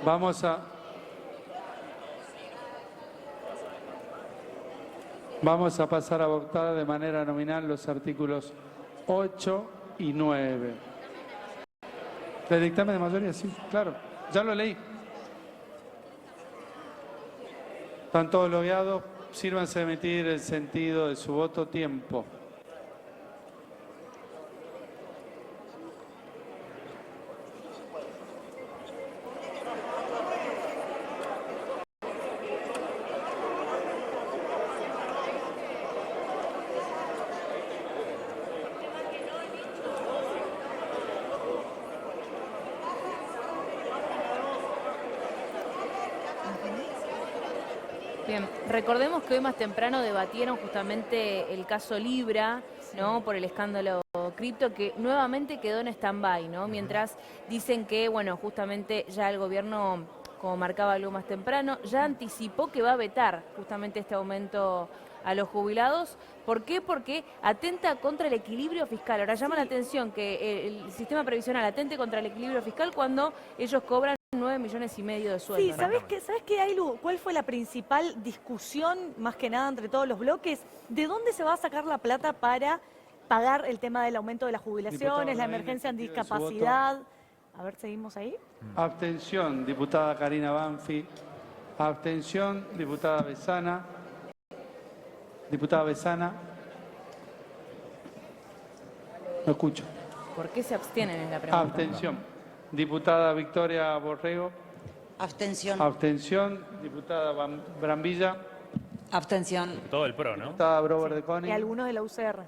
vamos a pasar a votar de manera nominal los artículos 8 y 9. ¿El dictamen de mayoría? Sí, claro. Ya lo leí. Están todos logueados. Sírvanse de emitir el sentido de su voto. Tiempo. Bien, recordemos que hoy más temprano debatieron justamente el caso Libra, ¿no? Por el escándalo cripto, que nuevamente quedó en stand-by, ¿no? Mientras dicen que, bueno, justamente ya el gobierno, como marcaba algo más temprano, ya anticipó que va a vetar justamente este aumento a los jubilados. ¿Por qué? Porque atenta contra el equilibrio fiscal. Ahora llama la atención que el sistema previsional atente contra el equilibrio fiscal cuando ellos cobran 9,5 millones de sueldo. Sí, ¿sabes qué, Ailu? ¿Cuál fue la principal discusión, más que nada, entre todos los bloques? ¿De dónde se va a sacar la plata para pagar el tema del aumento de las jubilaciones, la emergencia en discapacidad? A ver, ¿seguimos ahí? Abstención, diputada Karina Banfi. Abstención, diputada Besana. Diputada Besana. No escucho. ¿Por qué se abstienen en la pregunta? Abstención. Diputada Victoria Borrego. Abstención. Abstención. Diputada Brambilla. Abstención. Todo el PRO, ¿no? Diputada Brover de Coni. Y algunos de la UCR.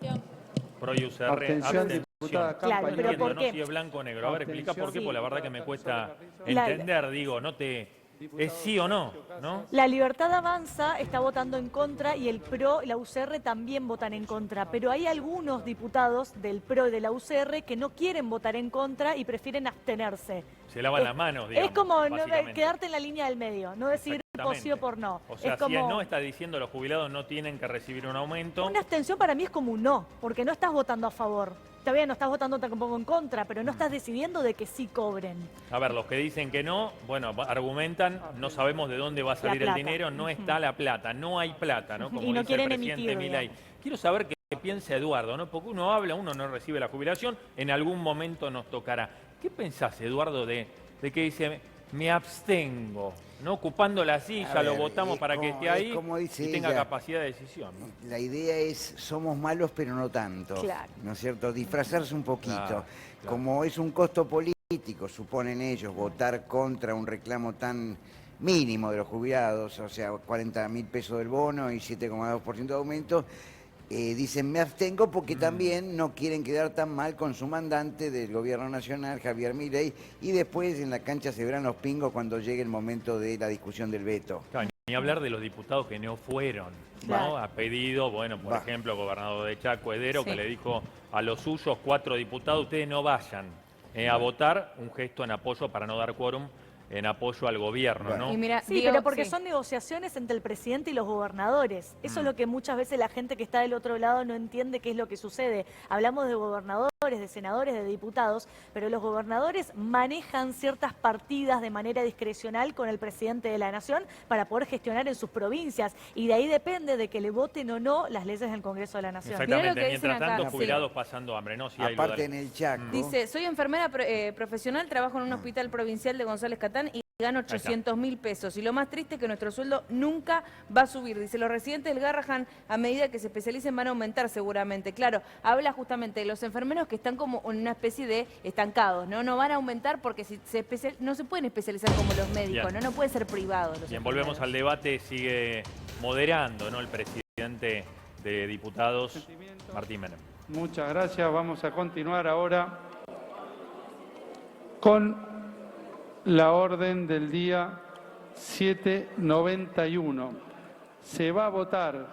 PRO y UCR. Abstención, diputada Claro, Campaña. pero ¿por No qué? si es blanco o negro. A ver, explica por qué, Sí. porque la verdad que me cuesta La- entender, digo, no te... Es sí o no, ¿no? La Libertad Avanza está votando en contra y el PRO y la UCR también votan en contra, pero hay algunos diputados del PRO y de la UCR que no quieren votar en contra y prefieren abstenerse. Se lavan las manos, digamos. Es como no, básicamente. quedarte en la línea del medio, no decir por sí o por no. O sea, es como, si es no, está diciendo los jubilados no tienen que recibir un aumento. una abstención para mí es como un no, porque no estás votando a favor. Está bien, no estás votando tampoco en contra, pero no estás decidiendo de que sí cobren. A ver, los que dicen que no, bueno, argumentan, no sabemos de dónde va a salir el plata. dinero, no está la plata, no hay plata, ¿no? Como Y no dice quieren el presidente emitir, Milei. Quiero saber qué piensa Eduardo, ¿no? Porque uno habla, uno no recibe la jubilación, en algún momento nos tocará. ¿Qué pensás, Eduardo, de que dice, me abstengo, ¿no? Ocupando la silla, A ver, lo votamos para que esté ahí como dice y tenga ella, capacidad de decisión, ¿no? La idea es, somos malos pero no tanto, Claro. ¿no es cierto? Disfrazarse un poquito. Claro. Como es un costo político, suponen ellos, votar contra un reclamo tan mínimo de los jubilados, o sea, 40.000 pesos del bono y 7,2% de aumento, dicen me abstengo porque también no quieren quedar tan mal con su mandante del gobierno nacional, Javier Milei, y después en la cancha se verán los pingos cuando llegue el momento de la discusión del veto. Claro, ni hablar de los diputados que no fueron, ¿no? Claro. Ha pedido, bueno, por ejemplo, el gobernador de Chaco, Hedero, Sí. que le dijo a los suyos, 4 diputados, ustedes no vayan. a votar un gesto en apoyo para no dar quórum, en apoyo al gobierno, ¿no? Y mira, Sí, Diego, pero porque sí. son negociaciones entre el presidente y los gobernadores. Eso es lo que muchas veces la gente que está del otro lado no entiende qué es lo que sucede. Hablamos de gobernadores, de senadores, de diputados, pero los gobernadores manejan ciertas partidas de manera discrecional con el presidente de la nación para poder gestionar en sus provincias. Y de ahí depende de que le voten o no las leyes del Congreso de la Nación. Exactamente, Mirá lo que dicen mientras tanto acá, jubilados pasando hambre, ¿no? Sí, hay Aparte lugares. en el Chaco. Dice, soy enfermera profesional, trabajo en un hospital provincial de González Catán y gano 800.000 pesos. Y lo más triste es que nuestro sueldo nunca va a subir. Dice, los residentes del Garrahan, a medida que se especialicen, van a aumentar seguramente. Claro, habla justamente de los enfermeros que están como en una especie de estancados, ¿no? No van a aumentar porque si no se pueden especializar como los médicos, Bien. ¿no? No pueden ser privados. Los Bien, volvemos enfermeros. al debate, sigue moderando, ¿no? El presidente de diputados, Martín Menem. Muchas gracias. Vamos a continuar ahora con la orden del día 791. Se va a votar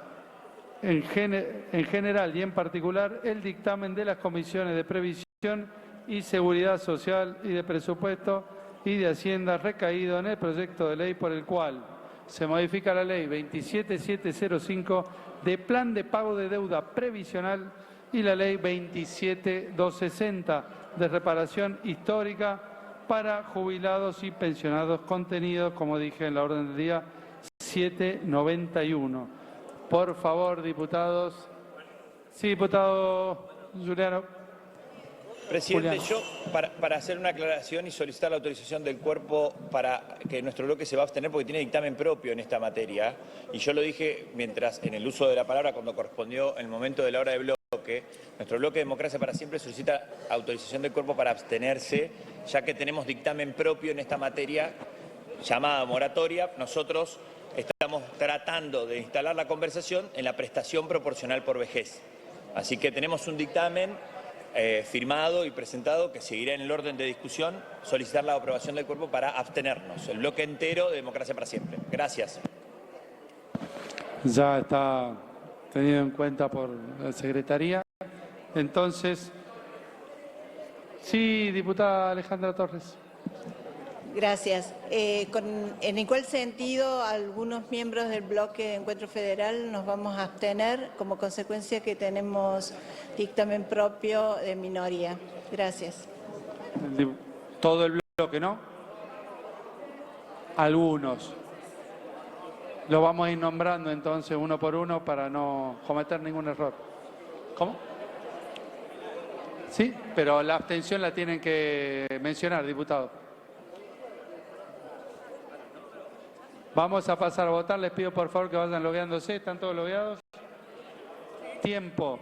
en general y en particular el dictamen de las comisiones de Previsión y Seguridad Social y de Presupuesto y de Hacienda recaído en el proyecto de ley por el cual se modifica la ley 27705 de Plan de Pago de Deuda Previsional y la ley 27260 de Reparación Histórica para jubilados y pensionados, contenidos, como dije, en la orden del día 791. Por favor, diputados. Sí, diputado Juliano. Presidente, Julián. yo para hacer una aclaración y solicitar la autorización del cuerpo para que nuestro bloque se va a abstener porque tiene dictamen propio en esta materia, y yo lo dije mientras en el uso de la palabra cuando correspondió en el momento de la hora de bloque, nuestro bloque Democracia para Siempre solicita autorización del cuerpo para abstenerse, ya que tenemos dictamen propio en esta materia llamada moratoria. Nosotros estamos tratando de instalar la conversación en la prestación proporcional por vejez. Así que tenemos un dictamen firmado y presentado que seguirá en el orden de discusión, solicitar la aprobación del cuerpo para abstenernos. El bloque entero de Democracia para Siempre. Gracias. Ya está tenido en cuenta por la Secretaría. Entonces, sí, diputada Alejandra Torres. Gracias. ¿En cuál sentido algunos miembros del bloque de Encuentro Federal nos vamos a abstener como consecuencia que tenemos dictamen propio de minoría? Gracias. Todo el bloque, ¿no? Algunos. Lo vamos a ir nombrando entonces uno por uno para no cometer ningún error. ¿Cómo? Sí, pero la abstención la tienen que mencionar, diputado. Vamos a pasar a votar. Les pido por favor que vayan logueándose. ¿Están todos logueados? Tiempo.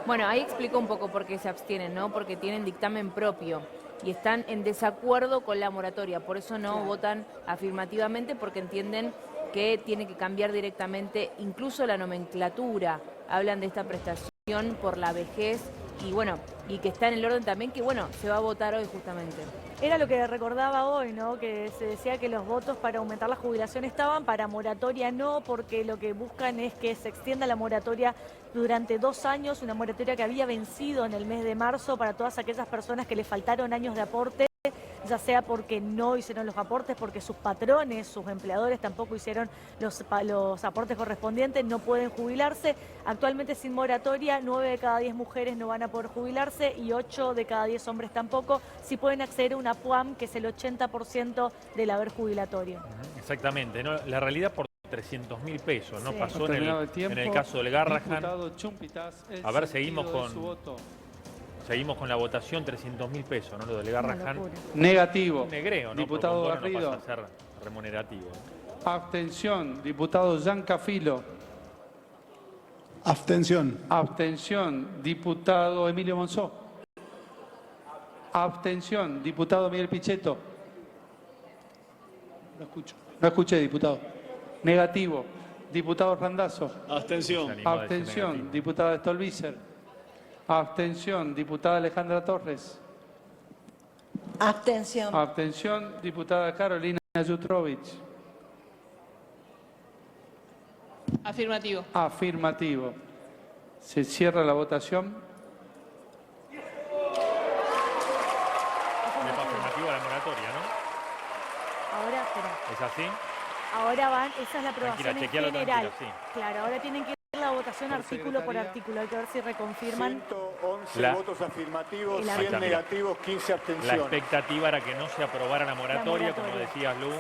Bueno, ahí explico un poco por qué se abstienen, ¿no? Porque tienen dictamen propio y están en desacuerdo con la moratoria. Por eso no votan afirmativamente, porque entienden que tiene que cambiar directamente incluso la nomenclatura. Hablan de esta prestación por la vejez y bueno, y que está en el orden también que bueno, se va a votar hoy justamente. Era lo que recordaba hoy, ¿no? Que se decía que los votos para aumentar la jubilación estaban, para moratoria no, porque lo que buscan es que se extienda la moratoria durante 2 años, una moratoria que había vencido en el mes de marzo para todas aquellas personas que le faltaron años de aporte, ya sea porque no hicieron los aportes, porque sus patrones, sus empleadores tampoco hicieron los aportes correspondientes, no pueden jubilarse. Actualmente sin moratoria, 9 de cada 10 mujeres no van a poder jubilarse y 8 de cada 10 hombres tampoco. Sí pueden acceder a una PUAM, que es el 80% del haber jubilatorio. Exactamente, ¿no? La realidad por 300.000 pesos, ¿no? Sí. Pasó en el caso del Garrahan. A ver, seguimos con la votación, 300.000 pesos, ¿no? Lo del Garrahan. Negativo. Un negreo, ¿no? Diputado Porque un bono Garrido. no pasa a ser remunerativo. Abstención. Diputado Giancafilo. Abstención. Abstención. Diputado Emilio Monzó. Abstención. Diputado Miguel Pichetto. No escucho. No escuché, diputado. Negativo. Diputado Randazzo. Abstención. Abstención. Diputada Stolbizer. Abstención. Diputada Alejandra Torres. Abstención. Abstención, diputada Carolina Jutrovich. Afirmativo. Afirmativo. Se cierra la votación. Es afirmativo a la moratoria, ¿no? Ahora, espera. ¿Es así? Ahora van, esa es la aprobación Tranquila, en chequealo general. tranquilo, sí. Claro, ahora tienen que ir la votación artículo por artículo. Hay que ver si reconfirman. 111 votos afirmativos, 100 negativos, 15 La abstenciones. expectativa era que no se aprobara la moratoria, como decías, Lu.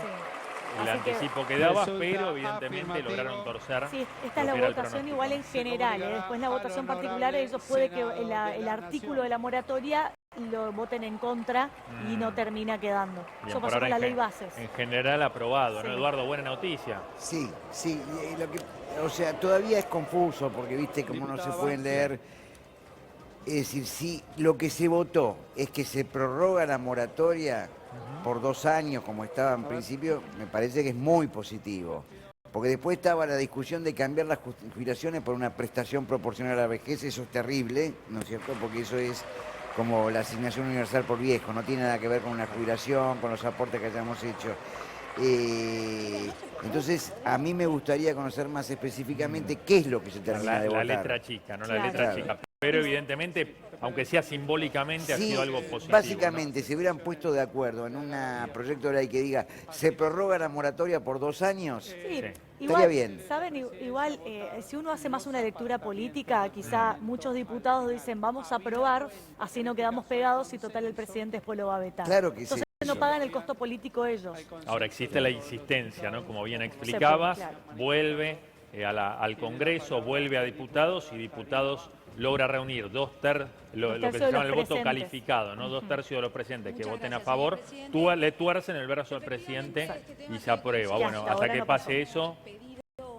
El Así que- anticipo que daba, Resulta pero evidentemente afirmativo. lograron torcer. Sí, esta lo es la que era el votación pronóstico. igual en general. Después la votación particular, ellos puede que el artículo de la moratoria lo voten en contra y no termina quedando. Bien, Eso por pasó ahora con la en ley gen- bases. En general aprobado, Sí. ¿no, Eduardo? Buena noticia. Sí, sí, o sea, todavía es confuso porque, viste, como no se pueden leer. Es decir, si lo que se votó es que se prorroga la moratoria por 2 años, como estaba en principio, me parece que es muy positivo. Porque después estaba la discusión de cambiar las jubilaciones por una prestación proporcional a la vejez, eso es terrible, ¿no es cierto? Porque eso es como la asignación universal por viejo, no tiene nada que ver con una jubilación, con los aportes que hayamos hecho. Entonces, a mí me gustaría conocer más específicamente qué es lo que se termina de La votar. letra chica, ¿no? La Claro. letra chica. Pero evidentemente, aunque sea simbólicamente, ha Sí, sido algo positivo. básicamente, se hubieran puesto de acuerdo en un proyecto de ley que diga se prorroga la moratoria por 2 años, Sí, estaría bien. ¿Saben? Igual, si uno hace más una lectura política, quizá muchos diputados dicen vamos a aprobar, así no quedamos pegados y total el presidente después lo va a vetar. Claro que sí. Entonces no pagan el costo político ellos. Ahora existe la insistencia, ¿no? Como bien explicabas, claro. vuelve al Congreso, vuelve a diputados y diputados logra reunir lo que tercios se de llama los el voto presentes. calificado, ¿no? 2/3 de los presentes que voten a favor, le tuercen el brazo al presidente y se aprueba. Y Bueno, hasta hasta ahora que no pase eso,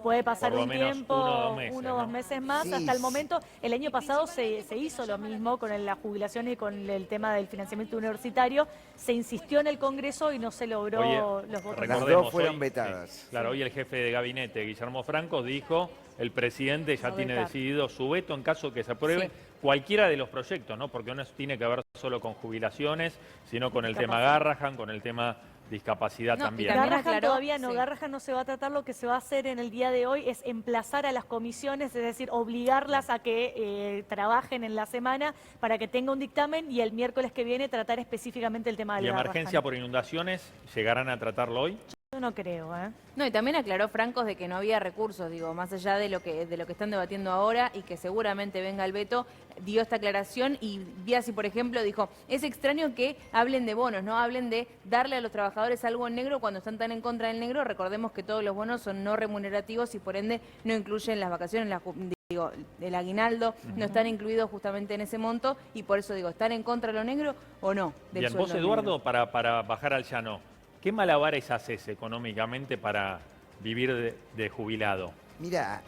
Puede pasar por lo un menos tiempo, 1 o 2 meses, 1 o 2 ¿no? meses más. Sí. Hasta el momento, el año pasado se hizo lo mismo con la jubilación y con el tema del financiamiento universitario. Se insistió en el Congreso y no se logró Oye, los votos. Las recordemos, dos fueron hoy- vetadas. sí, claro, hoy el jefe de gabinete, Guillermo Franco, dijo el presidente ya No tiene vetar. decidido su veto en caso que se apruebe Sí. cualquiera de los proyectos, ¿no? Porque no tiene que ver solo con jubilaciones, sino con el tema Discapacidad. Garrahan, con el tema discapacidad No, y también. también Garrahan aclaró- todavía no, sí. Garrahan no se va a tratar. Lo que se va a hacer en el día de hoy es emplazar a las comisiones, es decir, obligarlas a que trabajen en la semana para que tenga un dictamen y el miércoles que viene tratar específicamente el tema del ¿Y Garrahan. emergencia por inundaciones llegarán a tratarlo hoy? Yo no creo, ¿eh? No, y también aclaró Francos de que no había recursos, digo, más allá de lo que están debatiendo ahora y que seguramente venga el veto, dio esta aclaración y Biasi, por ejemplo, dijo, es extraño que hablen de bonos, no hablen de darle a los trabajadores algo en negro cuando están tan en contra del negro. Recordemos que todos los bonos son no remunerativos y por ende no incluyen las vacaciones, digo, el aguinaldo, no están incluidos justamente en ese monto y por eso digo, ¿están en contra de lo negro o no? Del Bien, vos, sueldo Eduardo, negro? para bajar al llano, ¿qué malabares haces económicamente para vivir de jubilado? Mira,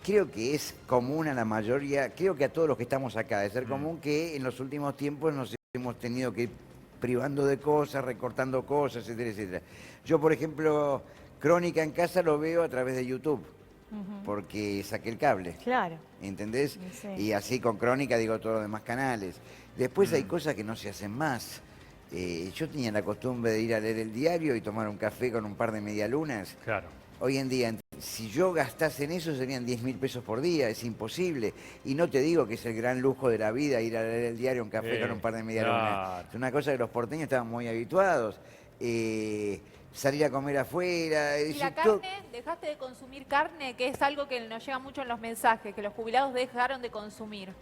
creo que es común a la mayoría, creo que a todos los que estamos acá, de ser común que en los últimos tiempos nos hemos tenido que ir privando de cosas, recortando cosas, etcétera, etcétera. Yo, por ejemplo, Crónica en casa lo veo a través de YouTube, porque saqué el cable. Claro. ¿Entendés? Sí. Y así con Crónica digo todos los demás canales. Después hay cosas que no se hacen más. Yo tenía la costumbre de ir a leer el diario y tomar un café con un par de medialunas. Claro. Hoy en día, si yo gastase en eso, serían 10.000 pesos por día, es imposible. Y no te digo que es el gran lujo de la vida ir a leer el diario, un café con un par de medialunas. claro. Es una cosa que los porteños estaban muy habituados. Salir a comer afuera. ¿Y la carne? ¿Dejaste de consumir carne? Que es algo que nos llega mucho en los mensajes, que los jubilados dejaron de consumir.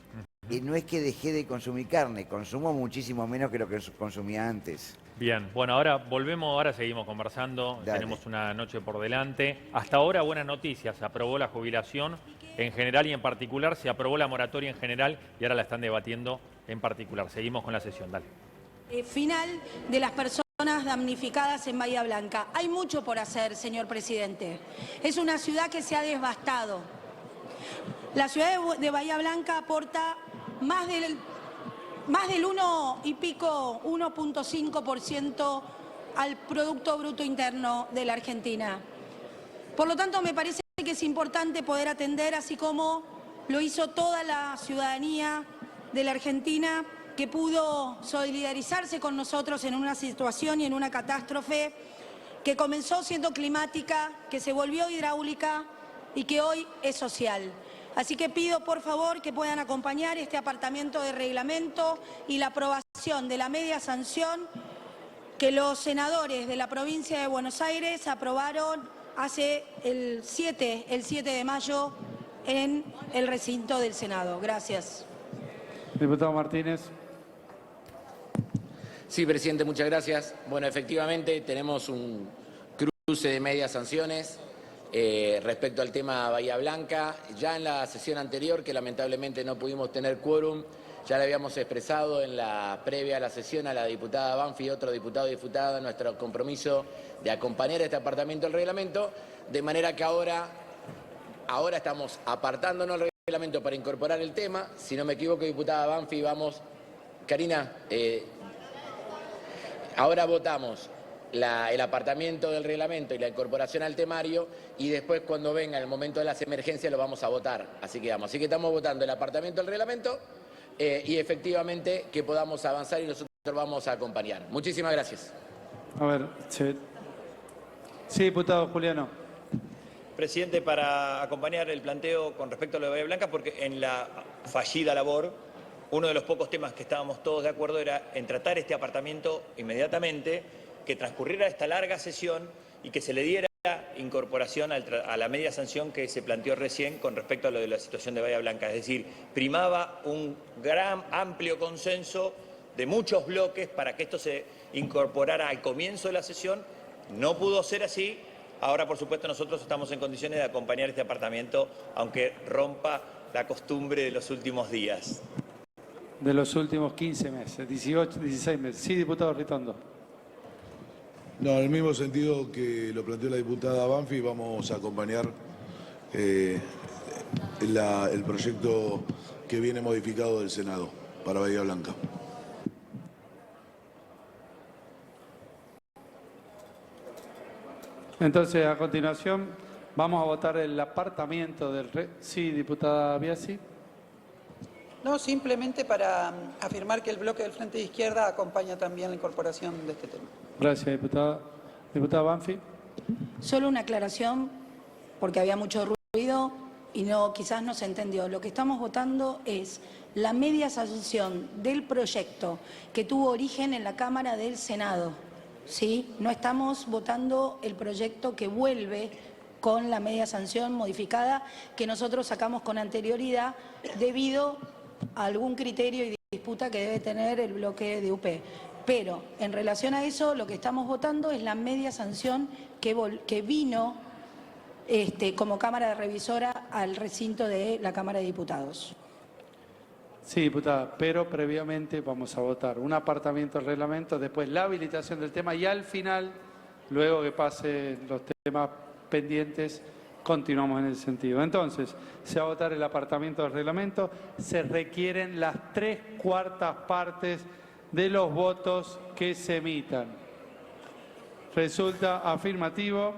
Y no es que dejé de consumir carne, consumo muchísimo menos que lo que consumía antes. Bien, bueno, ahora volvemos, ahora seguimos conversando, Dale. tenemos una noche por delante. Hasta ahora, buenas noticias, se aprobó la jubilación en general y en particular, se aprobó la moratoria en general y ahora la están debatiendo en particular. Seguimos con la sesión, dale. Final de las personas damnificadas en Bahía Blanca. Hay mucho por hacer, señor presidente. Es una ciudad que se ha devastado. La ciudad de Bahía Blanca aporta más del 1.5% al Producto Bruto Interno de la Argentina. Por lo tanto, me parece que es importante poder atender, así como lo hizo toda la ciudadanía de la Argentina, que pudo solidarizarse con nosotros en una situación y en una catástrofe que comenzó siendo climática, que se volvió hidráulica y que hoy es social. Así que pido, por favor, que puedan acompañar este apartamiento de reglamento y la aprobación de la media sanción que los senadores de la provincia de Buenos Aires aprobaron hace el 7 de mayo en el recinto del Senado. Gracias. Diputado Martínez. Sí, presidente, muchas gracias. Bueno, efectivamente tenemos un cruce de medias sanciones respecto al tema Bahía Blanca. Ya en la sesión anterior, que lamentablemente no pudimos tener quórum, ya le habíamos expresado en la previa a la sesión a la diputada Banfi y otro diputado y diputada nuestro compromiso de acompañar este apartamiento del reglamento, de manera que ahora estamos apartándonos del reglamento para incorporar el tema. Si no me equivoco, diputada Banfi, vamos... Karina, ahora votamos el apartamiento del reglamento y la incorporación al temario, y después cuando venga el momento de las emergencias lo vamos a votar. Así que estamos votando el apartamiento del reglamento y efectivamente que podamos avanzar y nosotros vamos a acompañar. Muchísimas gracias. A ver, sí, diputado Juliano. Presidente, para acompañar el planteo con respecto a lo de Bahía Blanca, porque en la fallida labor, uno de los pocos temas que estábamos todos de acuerdo era en tratar este apartamiento inmediatamente, que transcurriera esta larga sesión y que se le diera incorporación a la media sanción que se planteó recién con respecto a lo de la situación de Bahía Blanca. Es decir, primaba un gran, amplio consenso de muchos bloques para que esto se incorporara al comienzo de la sesión. No pudo ser así. Ahora, por supuesto, nosotros estamos en condiciones de acompañar este apartamiento, aunque rompa la costumbre de los últimos días. De los últimos 15 meses, 18, 16 meses. Sí, diputado Ritondo. No, en el mismo sentido que lo planteó la diputada Banfi, vamos a acompañar el proyecto que viene modificado del Senado para Bahía Blanca. Entonces, a continuación, vamos a votar el apartamiento del... Sí, diputada Biasi. No, simplemente para afirmar que el bloque del Frente de Izquierda acompaña también la incorporación de este tema. Gracias, diputada. Diputada Banfi. Solo una aclaración, porque había mucho ruido y quizás no se entendió. Lo que estamos votando es la media sanción del proyecto que tuvo origen en la Cámara del Senado. ¿Sí? No estamos votando el proyecto que vuelve con la media sanción modificada que nosotros sacamos con anterioridad debido a algún criterio y disputa que debe tener el bloque de UP. Pero en relación a eso, lo que estamos votando es la media sanción que vino como Cámara Revisora al recinto de la Cámara de Diputados. Sí, diputada, pero previamente vamos a votar un apartamiento del reglamento, después la habilitación del tema y al final, luego que pasen los temas pendientes, continuamos en el sentido. Entonces, se va a votar el apartamiento del reglamento, se requieren las 3/4 partes de los votos que se emitan. Resulta afirmativo.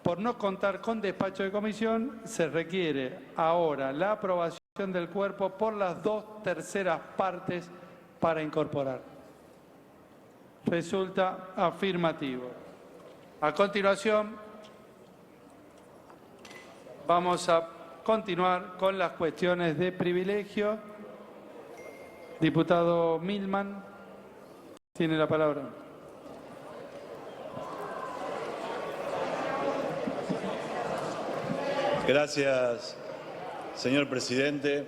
Por no contar con despacho de comisión, se requiere ahora la aprobación del cuerpo por las 2/3 partes para incorporar. Resulta afirmativo. A continuación, vamos a continuar con las cuestiones de privilegio. Diputado Milman, tiene la palabra. Gracias, señor presidente.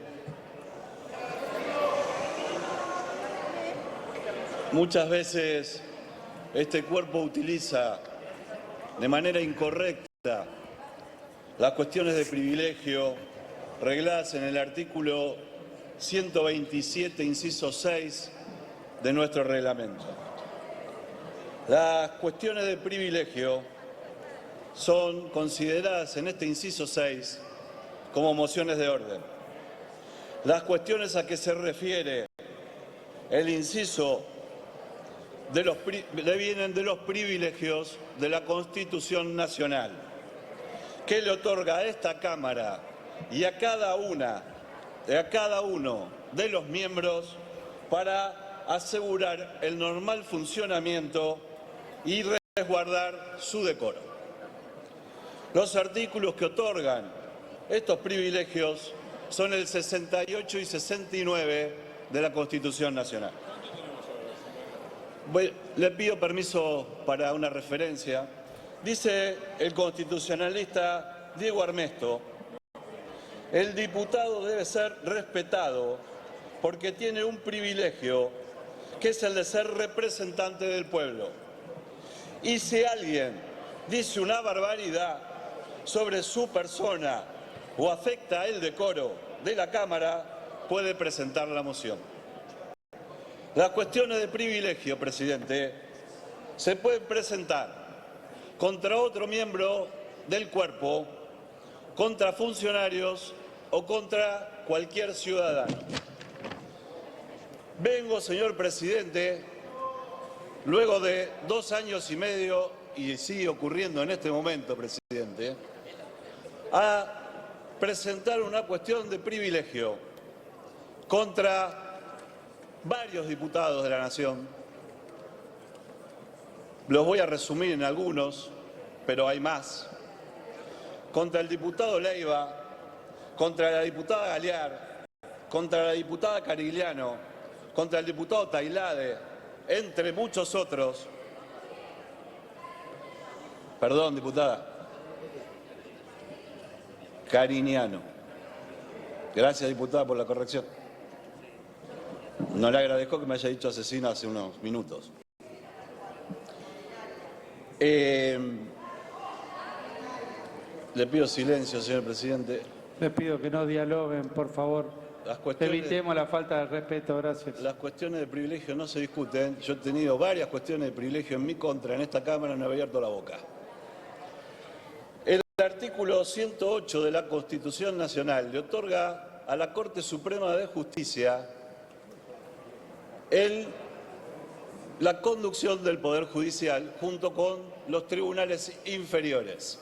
Muchas veces este cuerpo utiliza de manera incorrecta las cuestiones de privilegio regladas en el artículo 127, inciso 6 de nuestro reglamento. Las cuestiones de privilegio son consideradas en este inciso 6 como mociones de orden. Las cuestiones a que se refiere el inciso vienen de los privilegios de la Constitución Nacional, que le otorga a esta Cámara y a cada uno de los miembros para asegurar el normal funcionamiento y resguardar su decoro. Los artículos que otorgan estos privilegios son el 68 y 69 de la Constitución Nacional. Le pido permiso para una referencia. Dice el constitucionalista Diego Armesto: el diputado debe ser respetado porque tiene un privilegio, que es el de ser representante del pueblo. Y si alguien dice una barbaridad sobre su persona o afecta el decoro de la Cámara, puede presentar la moción. Las cuestiones de privilegio, presidente, se pueden presentar contra otro miembro del cuerpo, contra funcionarios o contra cualquier ciudadano. Vengo, señor presidente, luego de 2 años y medio, y sigue ocurriendo en este momento, presidente, a presentar una cuestión de privilegio contra varios diputados de la Nación. Los voy a resumir en algunos, pero hay más. Contra el diputado Leiva, contra la diputada Galear, contra la diputada Carigliano, contra el diputado Tailade, entre muchos otros. Perdón, diputada. Carigliano. Gracias, diputada, por la corrección. No le agradezco que me haya dicho asesino hace unos minutos. Le pido silencio, señor presidente. Les pido que no dialoguen, por favor. Evitemos la falta de respeto, gracias. Las cuestiones de privilegio no se discuten. Yo he tenido varias cuestiones de privilegio en mi contra en esta Cámara, no he abierto la boca. El artículo 108 de la Constitución Nacional le otorga a la Corte Suprema de Justicia la conducción del Poder Judicial junto con los tribunales inferiores.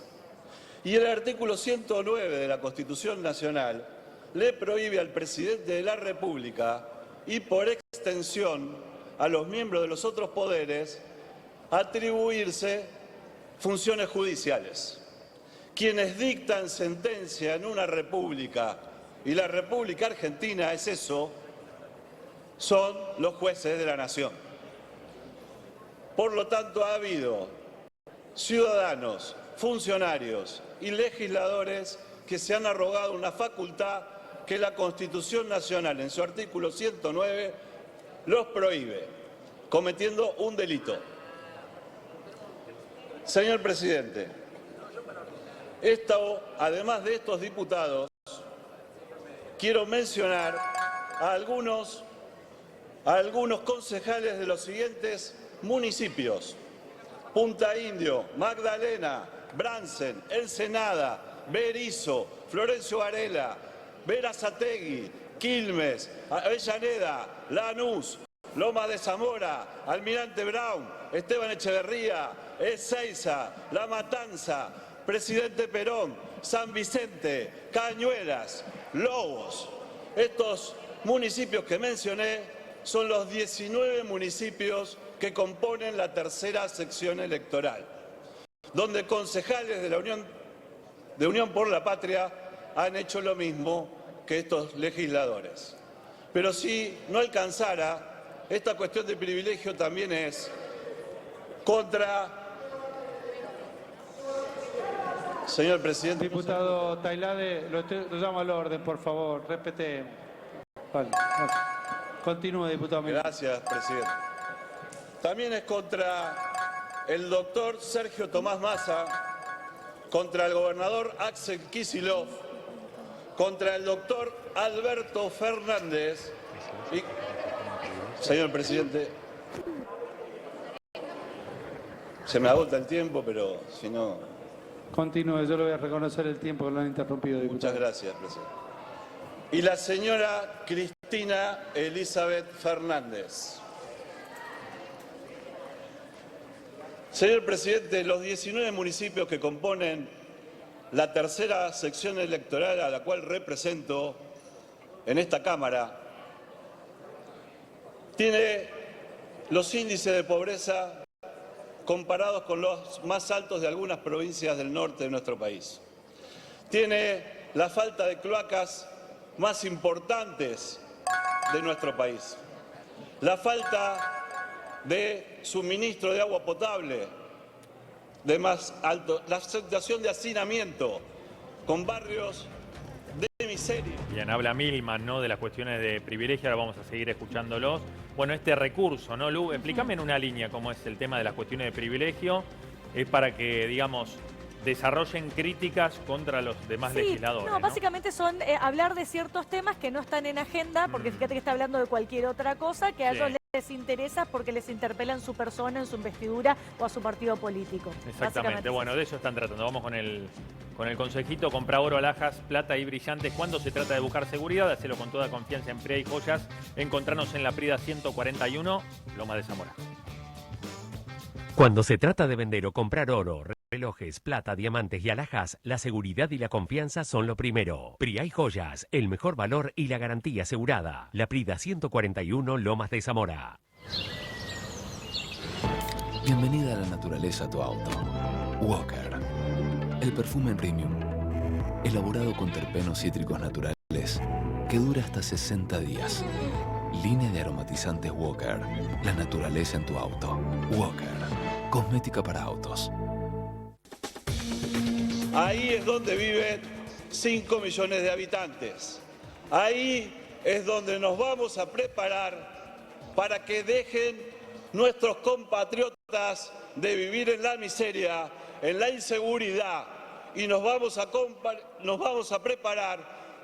Y el artículo 109 de la Constitución Nacional le prohíbe al presidente de la República y por extensión a los miembros de los otros poderes atribuirse funciones judiciales. Quienes dictan sentencia en una república, y la República Argentina es eso, son los jueces de la nación. Por lo tanto, ha habido ciudadanos, funcionarios y legisladores que se han arrogado una facultad que la Constitución Nacional, en su artículo 109, los prohíbe, cometiendo un delito. Señor presidente, además de estos diputados, quiero mencionar a algunos concejales de los siguientes municipios: Punta Indio, Magdalena, Bransen, Ensenada, Berizo, Florencio Varela, Berazategui, Quilmes, Avellaneda, Lanús, Lomas de Zamora, Almirante Brown, Esteban Echeverría, Ezeiza, La Matanza, Presidente Perón, San Vicente, Cañuelas, Lobos. Estos municipios que mencioné son los 19 municipios que componen la tercera sección electoral, donde concejales de la Unión por la Patria han hecho lo mismo que estos legisladores. Pero si no alcanzara, esta cuestión de privilegio también es contra... Señor presidente... Diputado Tailade, lo llamo al orden, por favor, respetemos. Vale, gracias. Continúe, diputado. Gracias, presidente. También es contra el doctor Sergio Tomás Massa, contra el gobernador Axel Kicillof, contra el doctor Alberto Fernández y... Señor presidente, se me agota el tiempo, pero si no... Continúe, yo le voy a reconocer el tiempo que lo han interrumpido, diputado. Muchas gracias, presidente. Y la señora Cristina Elizabeth Fernández. Señor presidente, los 19 municipios que componen la tercera sección electoral a la cual represento en esta Cámara tiene los índices de pobreza comparados con los más altos de algunas provincias del norte de nuestro país. Tiene la falta de cloacas más importantes de nuestro país. La falta de suministro de agua potable de más alto, la situación de hacinamiento con barrios de miseria. Bien, habla Milman, ¿no?, de las cuestiones de privilegio, ahora vamos a seguir escuchándolos. Bueno, este recurso, ¿no, Lu? Explícame en una línea cómo es el tema de las cuestiones de privilegio. Es para que, digamos, desarrollen críticas contra los demás legisladores. No, básicamente son hablar de ciertos temas que no están en agenda, porque fíjate que está hablando de cualquier otra cosa que a ellos les interesa porque les interpelan su persona, en su investidura o a su partido político. Exactamente, bueno, de eso están tratando. Vamos con el consejito: compra oro, alhajas, plata y brillantes. Cuando se trata de buscar seguridad, hacelo con toda confianza en Prida y Joyas. Encontrarnos en la Prida 141, Loma de Zamora. Cuando se trata de vender o comprar oro, relojes, plata, diamantes y alhajas, la seguridad y la confianza son lo primero. Prida y Joyas, el mejor valor y la garantía asegurada. La Prida 141, Lomas de Zamora. Bienvenida a la naturaleza a tu auto. Walker, el perfume premium, elaborado con terpenos cítricos naturales, que dura hasta 60 días. Línea de aromatizantes Walker, la naturaleza en tu auto. Walker, cosmética para autos. Ahí es donde viven 5 millones de habitantes. Ahí es donde nos vamos a preparar para que dejen nuestros compatriotas de vivir en la miseria, en la inseguridad, y nos vamos a preparar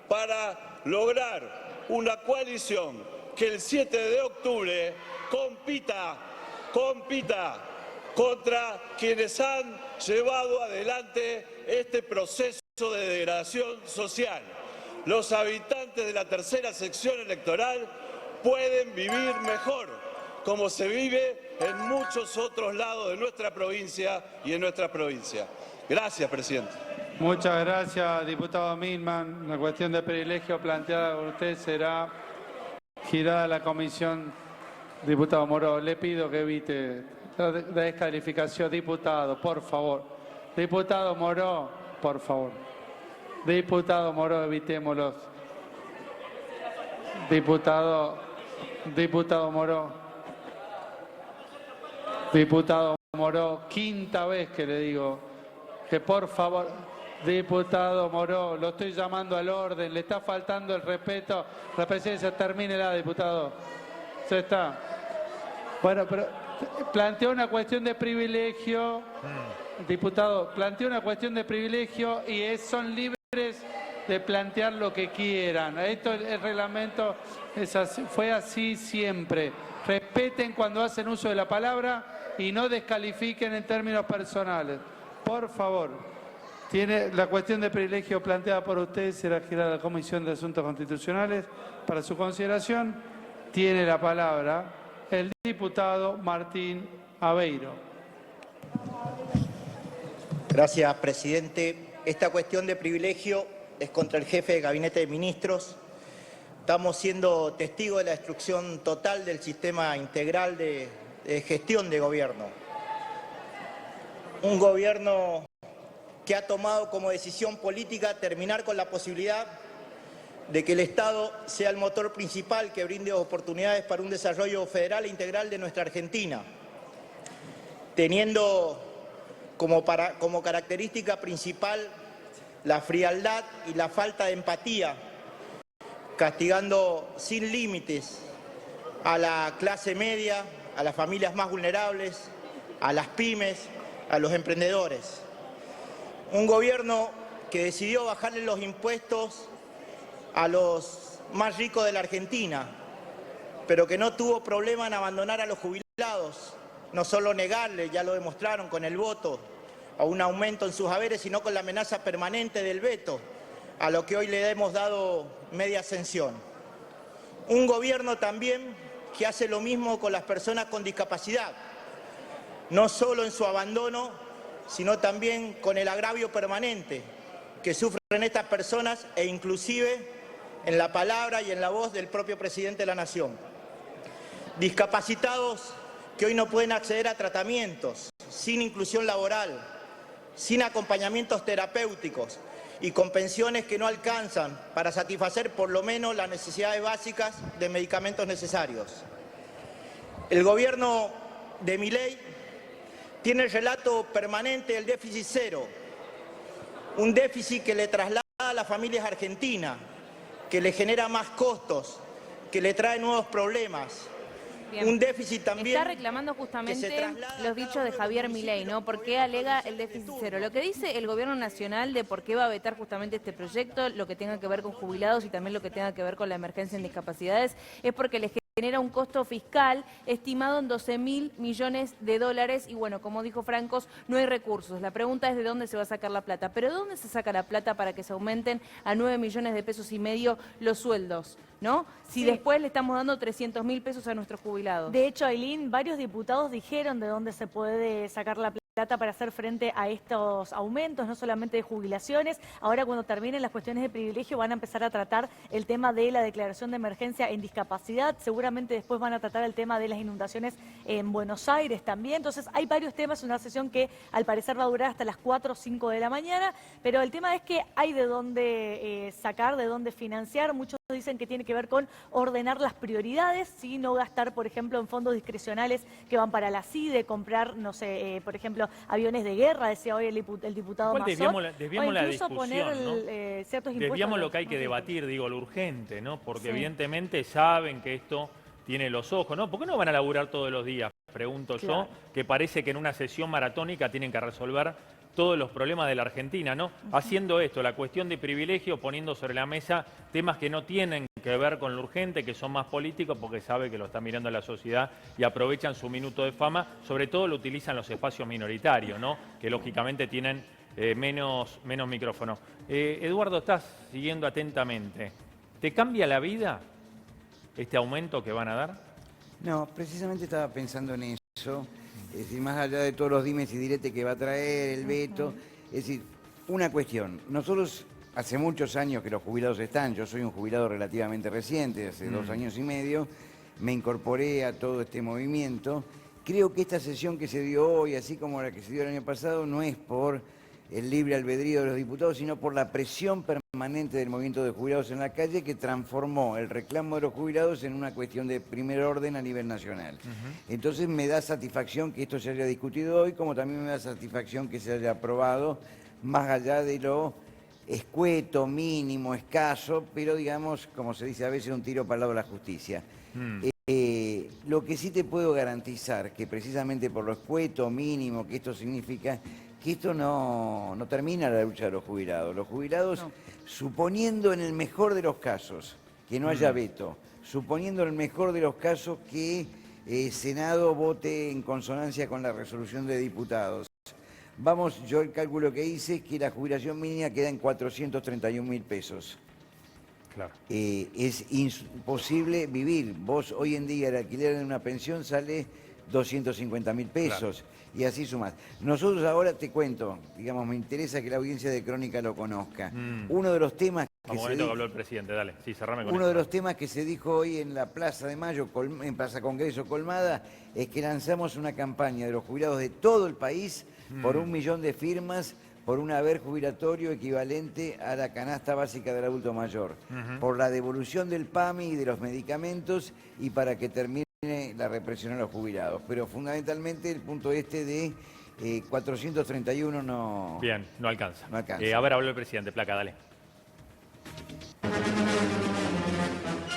para lograr una coalición que el 7 de octubre compita contra quienes han llevado adelante este proceso de degradación social. Los habitantes de la tercera sección electoral pueden vivir mejor, como se vive en muchos otros lados de nuestra provincia y en nuestra provincia. Gracias, presidente. Muchas gracias, diputado Milman. La cuestión de privilegio planteada por usted será girada a la comisión. Diputado Moró, le pido que evite la descalificación. Diputado, por favor. Diputado Moró, por favor. Diputado Moró, evitémoslos. Diputado Moró. Diputado Moró, quinta vez que le digo que por favor. Diputado Moró, lo estoy llamando al orden, le está faltando el respeto. La presidencia, termínela, diputado. Se está. Bueno, pero planteó una cuestión de privilegio. Diputado, planteó una cuestión de privilegio y son libres de plantear lo que quieran. Esto, el reglamento es así, fue así siempre. Respeten cuando hacen uso de la palabra y no descalifiquen en términos personales. Por favor. Tiene la cuestión de privilegio planteada por usted, será girada a la Comisión de Asuntos Constitucionales para su consideración. Tiene la palabra el diputado Martín Aveiro. Gracias, presidente. Esta cuestión de privilegio es contra el jefe de Gabinete de Ministros. Estamos siendo testigos de la destrucción total del sistema integral de gestión de gobierno. Un gobierno que ha tomado como decisión política terminar con la posibilidad de que el Estado sea el motor principal que brinde oportunidades para un desarrollo federal e integral de nuestra Argentina, teniendo como característica principal la frialdad y la falta de empatía, castigando sin límites a la clase media, a las familias más vulnerables, a las pymes, a los emprendedores. Un gobierno que decidió bajarle los impuestos a los más ricos de la Argentina, pero que no tuvo problema en abandonar a los jubilados, no solo negarle, ya lo demostraron con el voto, a un aumento en sus haberes, sino con la amenaza permanente del veto, a lo que hoy le hemos dado media ascensión. Un gobierno también que hace lo mismo con las personas con discapacidad, no solo en su abandono, sino también con el agravio permanente que sufren estas personas e inclusive en la palabra y en la voz del propio presidente de la Nación. discapacitados que hoy no pueden acceder a tratamientos, sin inclusión laboral, sin acompañamientos terapéuticos y con pensiones que no alcanzan para satisfacer por lo menos las necesidades básicas de medicamentos necesarios. El gobierno de Milei tiene el relato permanente del déficit cero, un déficit que le traslada a las familias argentinas, que le genera más costos, que le trae nuevos problemas. Bien. Un déficit también... Está reclamando justamente los dichos de Javier Milei, ¿no? ¿Por qué alega el déficit cero? Lo que dice el gobierno nacional de por qué va a vetar justamente este proyecto, lo que tenga que ver con jubilados y también lo que tenga que ver con la emergencia en discapacidades, es porque les genera un costo fiscal estimado en 12.000 millones de dólares y bueno, como dijo Francos, no hay recursos. La pregunta es de dónde se va a sacar la plata. ¿Pero de dónde se saca la plata para que se aumenten a 9 millones de pesos y medio los sueldos? ¿No? Si después le estamos dando 300.000 pesos a nuestros jubilados. De hecho, Ailín, varios diputados dijeron de dónde se puede sacar la plata para hacer frente a estos aumentos, no solamente de jubilaciones. Ahora, cuando terminen las cuestiones de privilegio, van a empezar a tratar el tema de la declaración de emergencia en discapacidad. Seguramente después van a tratar el tema de las inundaciones en Buenos Aires también. Entonces, hay varios temas, una sesión que al parecer va a durar hasta las 4 o 5 de la mañana, pero el tema es que hay de dónde sacar, de dónde financiar. Muchos dicen que tiene que ver con ordenar las prioridades, ¿sí? No gastar, por ejemplo, en fondos discrecionales que van para la CIDE, comprar, no sé, por ejemplo, aviones de guerra, decía hoy el diputado Mazot. Desviamos la discusión, poner ¿no? Ciertos impuestos. Desviamos lo que hay que debatir, digo, lo urgente, ¿no? Porque evidentemente saben que esto tiene los ojos, ¿no? ¿Por qué no van a laburar todos los días? Pregunto yo, que parece que en una sesión maratónica tienen que resolver todos los problemas de la Argentina, ¿no? Haciendo esto, la cuestión de privilegio, poniendo sobre la mesa temas que no tienen que ver con lo urgente, que son más políticos, porque sabe que lo está mirando la sociedad y aprovechan su minuto de fama, sobre todo lo utilizan los espacios minoritarios, ¿no? Que lógicamente tienen menos micrófono. Eduardo, estás siguiendo atentamente. ¿Te cambia la vida este aumento que van a dar? No, precisamente estaba pensando en eso. Es decir, más allá de todos los dimes y diretes que va a traer el veto, es decir, una cuestión. Nosotros hace muchos años que los jubilados están, yo soy un jubilado relativamente reciente, hace 2 años y medio, me incorporé a todo este movimiento. Creo que esta sesión que se dio hoy, así como la que se dio el año pasado, no es por el libre albedrío de los diputados, sino por la presión permanente del movimiento de jubilados en la calle que transformó el reclamo de los jubilados en una cuestión de primer orden a nivel nacional. Entonces me da satisfacción que esto se haya discutido hoy, como también me da satisfacción que se haya aprobado, más allá de lo escueto, mínimo, escaso, pero digamos, como se dice a veces, un tiro para el lado de la justicia. Lo que sí te puedo garantizar, que precisamente por lo escueto, mínimo que esto significa, que esto no termina la lucha de los jubilados. Los jubilados, suponiendo en el mejor de los casos que no haya veto, suponiendo en el mejor de los casos que el Senado vote en consonancia con la resolución de diputados, vamos, yo el cálculo que hice es que la jubilación mínima queda en 431.000 pesos. Claro. Es imposible vivir. Vos hoy en día el alquiler de una pensión sale 250.000 pesos. Claro. Y así sumás. Nosotros ahora te cuento, digamos, me interesa que la audiencia de Crónica lo conozca. Uno de los temas que que habló el presidente, dale, sí, cerrame con uno eso. de los temas que se dijo hoy en la Plaza de Mayo, en Plaza Congreso Colmada, es que lanzamos una campaña de los jubilados de todo el país por 1 millón de firmas por un haber jubilatorio equivalente a la canasta básica del adulto mayor, por la devolución del PAMI y de los medicamentos y para que termine la represión a los jubilados. Pero fundamentalmente el punto de 431 no... Bien, no alcanza. No alcanza. A ver, habló el presidente, Placa, dale.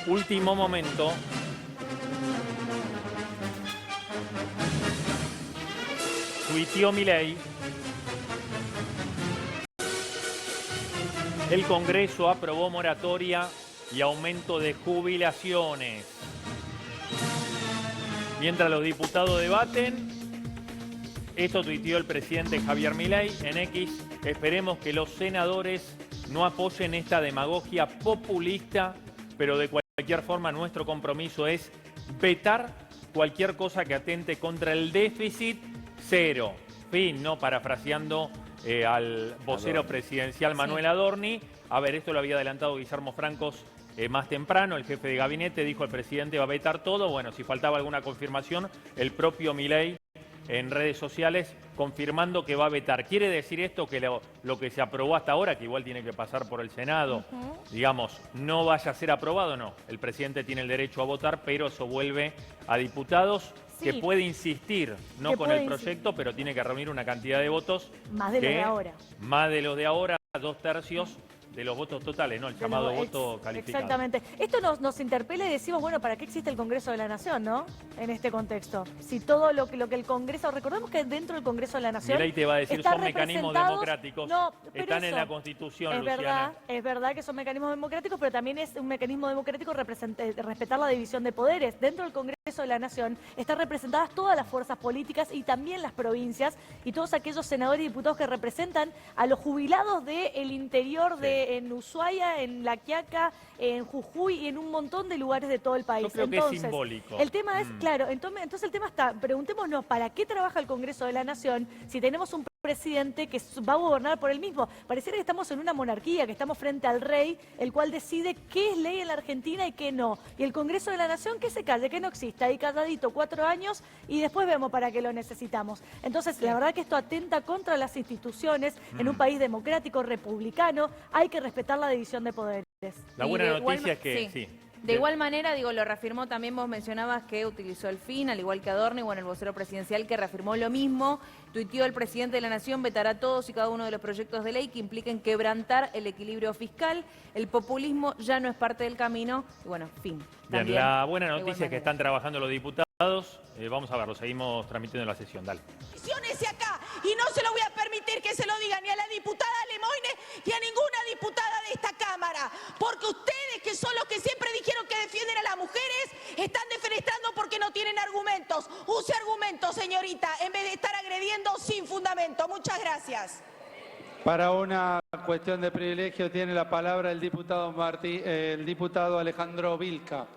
Último momento. Tuiteó Milei. El Congreso aprobó moratoria y aumento de jubilaciones. Mientras los diputados debaten, esto tuiteó el presidente Javier Milei en X. Esperemos que los senadores no apoyen esta demagogia populista, pero de cualquier forma nuestro compromiso es vetar cualquier cosa que atente contra el déficit cero. Fin, ¿no? Parafraseando al vocero presidencial Manuel Adorni. A ver, esto lo había adelantado Guillermo Francos más temprano. El jefe de gabinete dijo el presidente va a vetar todo. Bueno, si faltaba alguna confirmación, el propio Milei en redes sociales confirmando que va a vetar. ¿Quiere decir esto que lo que se aprobó hasta ahora, que igual tiene que pasar por el Senado, digamos, no vaya a ser aprobado? No, el presidente tiene el derecho a votar, pero eso vuelve a diputados, que puede insistir, no con el proyecto, pero tiene que reunir una cantidad de votos. Más de los de ahora. Más de los de ahora, 2/3 de los votos totales, ¿no? El llamado voto calificado. Exactamente. Esto nos interpela y decimos, bueno, ¿para qué existe el Congreso de la Nación, no? En este contexto. Si todo lo que el Congreso... Recordemos que dentro del Congreso de la Nación... Milei te va a decir, son mecanismos democráticos. No, están en la Constitución, es Luciana. Es verdad que son mecanismos democráticos, pero también es un mecanismo democrático respetar la división de poderes. Dentro del Congreso de la Nación están representadas todas las fuerzas políticas y también las provincias y todos aquellos senadores y diputados que representan a los jubilados del interior en Ushuaia, en La Quiaca, en Jujuy y en un montón de lugares de todo el país. Yo creo que es simbólico. El tema es, claro, entonces el tema está, preguntémonos, ¿para qué trabaja el Congreso de la Nación si tenemos un presidente que va a gobernar por él mismo? Pareciera que estamos en una monarquía, que estamos frente al rey, el cual decide qué es ley en la Argentina y qué no. Y el Congreso de la Nación, que se calle, que no exista, ahí calladito 4 años y después vemos para qué lo necesitamos. Entonces, la verdad que esto atenta contra las instituciones en un país democrático, republicano. Hay que respetar la división de poderes. La buena noticia es que sí. De igual manera, digo, lo reafirmó también, vos mencionabas que utilizó el fin, al igual que Adorno, y bueno, el vocero presidencial que reafirmó lo mismo. Tuiteó: el presidente de la Nación vetará todos y cada uno de los proyectos de ley que impliquen quebrantar el equilibrio fiscal. El populismo ya no es parte del camino. Y bueno, fin. Bien, la buena noticia es que están trabajando los diputados. Vamos a verlo, seguimos transmitiendo la sesión. Dale. Acá, y no se lo voy a permitir que se lo diga ni a la diputada Lemoine ni a ninguna diputada de esta Cámara, porque ustedes, que son los que siempre dijeron que defienden a las mujeres, están defenestrando porque no tienen argumentos. Use argumentos, señorita, en vez de estar agrediendo sin fundamento. Muchas gracias. Para una cuestión de privilegio tiene la palabra el diputado Alejandro Vilca.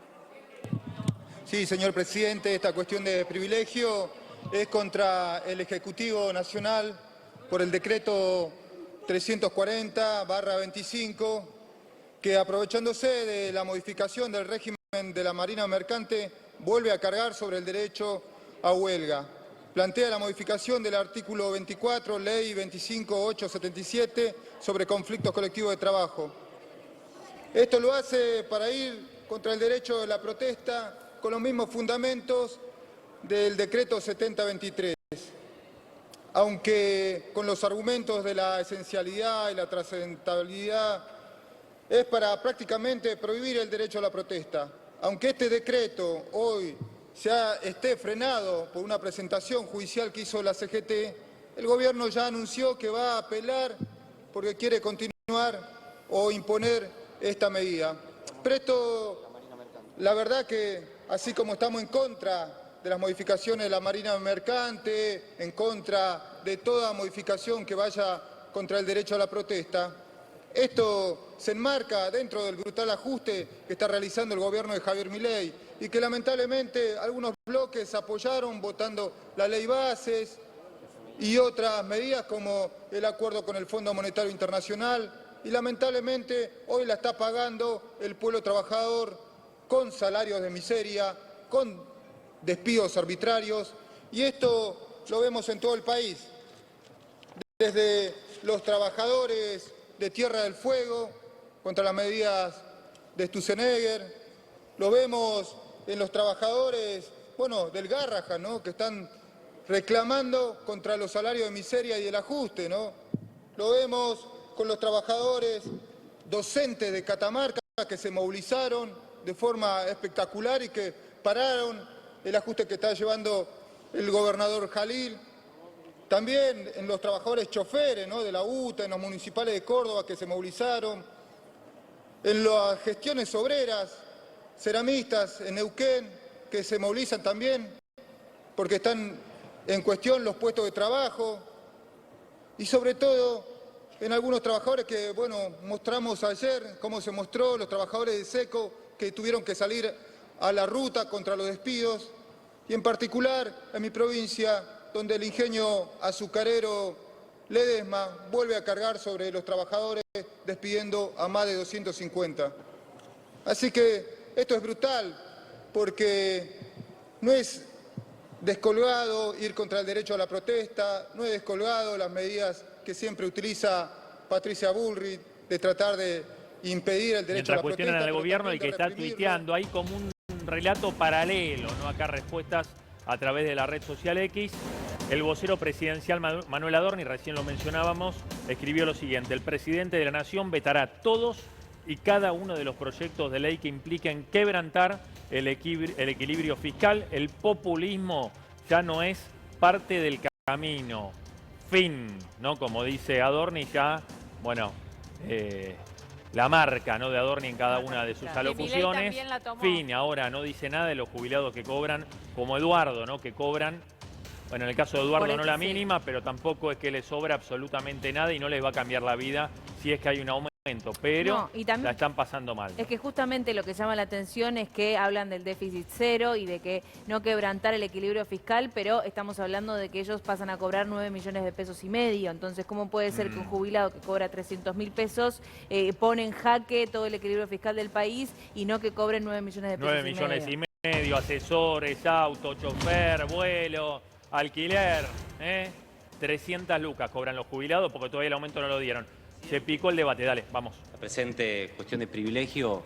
Sí, señor presidente, esta cuestión de privilegio es contra el Ejecutivo Nacional por el decreto 340/25, que aprovechándose de la modificación del régimen de la Marina Mercante, vuelve a cargar sobre el derecho a huelga. Plantea la modificación del artículo 24, ley 25877, sobre conflictos colectivos de trabajo. Esto lo hace para ir contra el derecho de la protesta con los mismos fundamentos del decreto 7023, aunque con los argumentos de la esencialidad y la trascendentabilidad, es para prácticamente prohibir el derecho a la protesta. Aunque este decreto hoy esté frenado por una presentación judicial que hizo la CGT, el gobierno ya anunció que va a apelar porque quiere continuar o imponer esta medida. Pero esto, la verdad que así como estamos en contra de las modificaciones de la Marina Mercante, en contra de toda modificación que vaya contra el derecho a la protesta, esto se enmarca dentro del brutal ajuste que está realizando el gobierno de Javier Milei y que lamentablemente algunos bloques apoyaron votando la ley bases y otras medidas como el acuerdo con el Fondo Monetario Internacional, y lamentablemente hoy la está pagando el pueblo trabajador con salarios de miseria, con despidos arbitrarios, y esto lo vemos en todo el país, desde los trabajadores de Tierra del Fuego contra las medidas de Sturzenegger, lo vemos en los trabajadores, del Garrahan, ¿no?, que están reclamando contra los salarios de miseria y el ajuste, ¿no? Lo vemos con los trabajadores docentes de Catamarca que se movilizaron de forma espectacular y que pararon el ajuste que está llevando el gobernador Jalil. También en los trabajadores choferes, ¿no?, de la UTA, en los municipales de Córdoba que se movilizaron, en las gestiones obreras, ceramistas en Neuquén, que se movilizan también porque están en cuestión los puestos de trabajo, y sobre todo en algunos trabajadores que, mostramos ayer cómo se mostró, los trabajadores de SECO que tuvieron que salir a la ruta contra los despidos, y en particular en mi provincia, donde el ingenio azucarero Ledesma vuelve a cargar sobre los trabajadores despidiendo a más de 250. Así que esto es brutal, porque no es descolgado ir contra el derecho a la protesta, no es descolgado las medidas que siempre utiliza Patricia Bullrich de tratar de impedir el derecho Mientras a la protesta. cuestionan al gobierno y que está reprimirlo. tuiteando, hay como un relato paralelo, ¿no? Acá respuestas a través de la red social X. El vocero presidencial Manuel Adorni, recién lo mencionábamos, escribió lo siguiente: el presidente de la Nación vetará todos y cada uno de los proyectos de ley que impliquen quebrantar el equilibrio fiscal. El populismo ya no es parte del camino. Fin, ¿no? Como dice Adorni, ya, bueno, la marca, ¿no?, de Adorni en cada una de sus alocuciones. Fin, ahora no dice nada de los jubilados que cobran, como Eduardo, ¿no?, que cobran, bueno, en el caso de Eduardo no la mínima, pero tampoco es que le sobra absolutamente nada y no les va a cambiar la vida si es que hay un aumento, pero No, y también la están pasando mal. es que justamente lo que llama la atención es que hablan del déficit cero y de que no quebrantar el equilibrio fiscal, pero estamos hablando de que ellos pasan a cobrar 9 millones de pesos y medio. Entonces, ¿cómo puede ser que un jubilado que cobra 300.000 pesos pone en jaque todo el equilibrio fiscal del país y no que cobre 9 millones de pesos 9 millones y medio, asesores, auto, chofer, vuelo, alquiler, 300 lucas cobran los jubilados porque todavía el aumento no lo dieron. Se picó el debate, dale, vamos. La presente cuestión de privilegio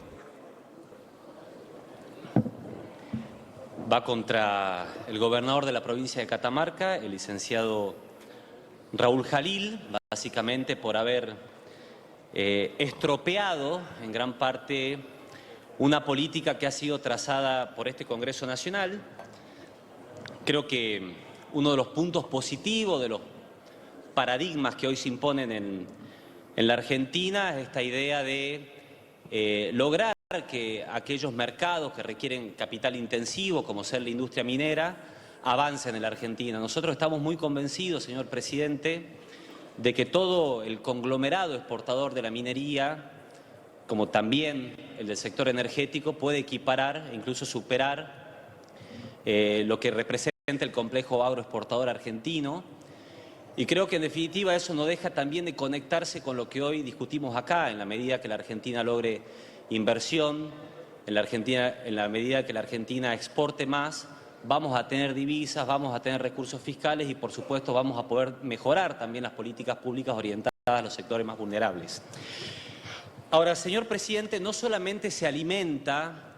va contra el gobernador de la provincia de Catamarca, el licenciado Raúl Jalil, básicamente por haber estropeado en gran parte una política que ha sido trazada por este Congreso Nacional. Creo que uno de los puntos positivos, de los paradigmas que hoy se imponen en la Argentina, es esta idea de lograr que aquellos mercados que requieren capital intensivo, como ser la industria minera, avancen en la Argentina. Nosotros estamos muy convencidos, señor presidente, de que todo el conglomerado exportador de la minería, como también el del sector energético, puede equiparar e incluso superar lo que representa el complejo agroexportador argentino. Y creo que en definitiva eso no deja también de conectarse con lo que hoy discutimos acá, en la medida que la Argentina logre inversión, en la medida que la Argentina exporte más, vamos a tener divisas, vamos a tener recursos fiscales y por supuesto vamos a poder mejorar también las políticas públicas orientadas a los sectores más vulnerables. Ahora, señor presidente, no solamente se alimenta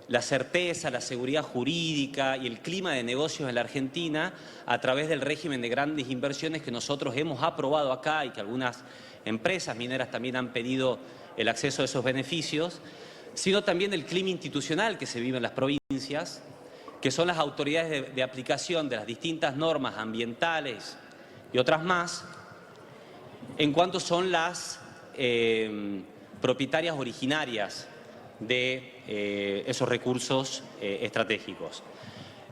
la certeza, la seguridad jurídica y el clima de negocios en la Argentina a través del régimen de grandes inversiones que nosotros hemos aprobado acá y que algunas empresas mineras también han pedido el acceso a esos beneficios, sino también el clima institucional que se vive en las provincias, que son las autoridades de aplicación de las distintas normas ambientales y otras más, en cuanto son las propietarias originarias de esos recursos estratégicos.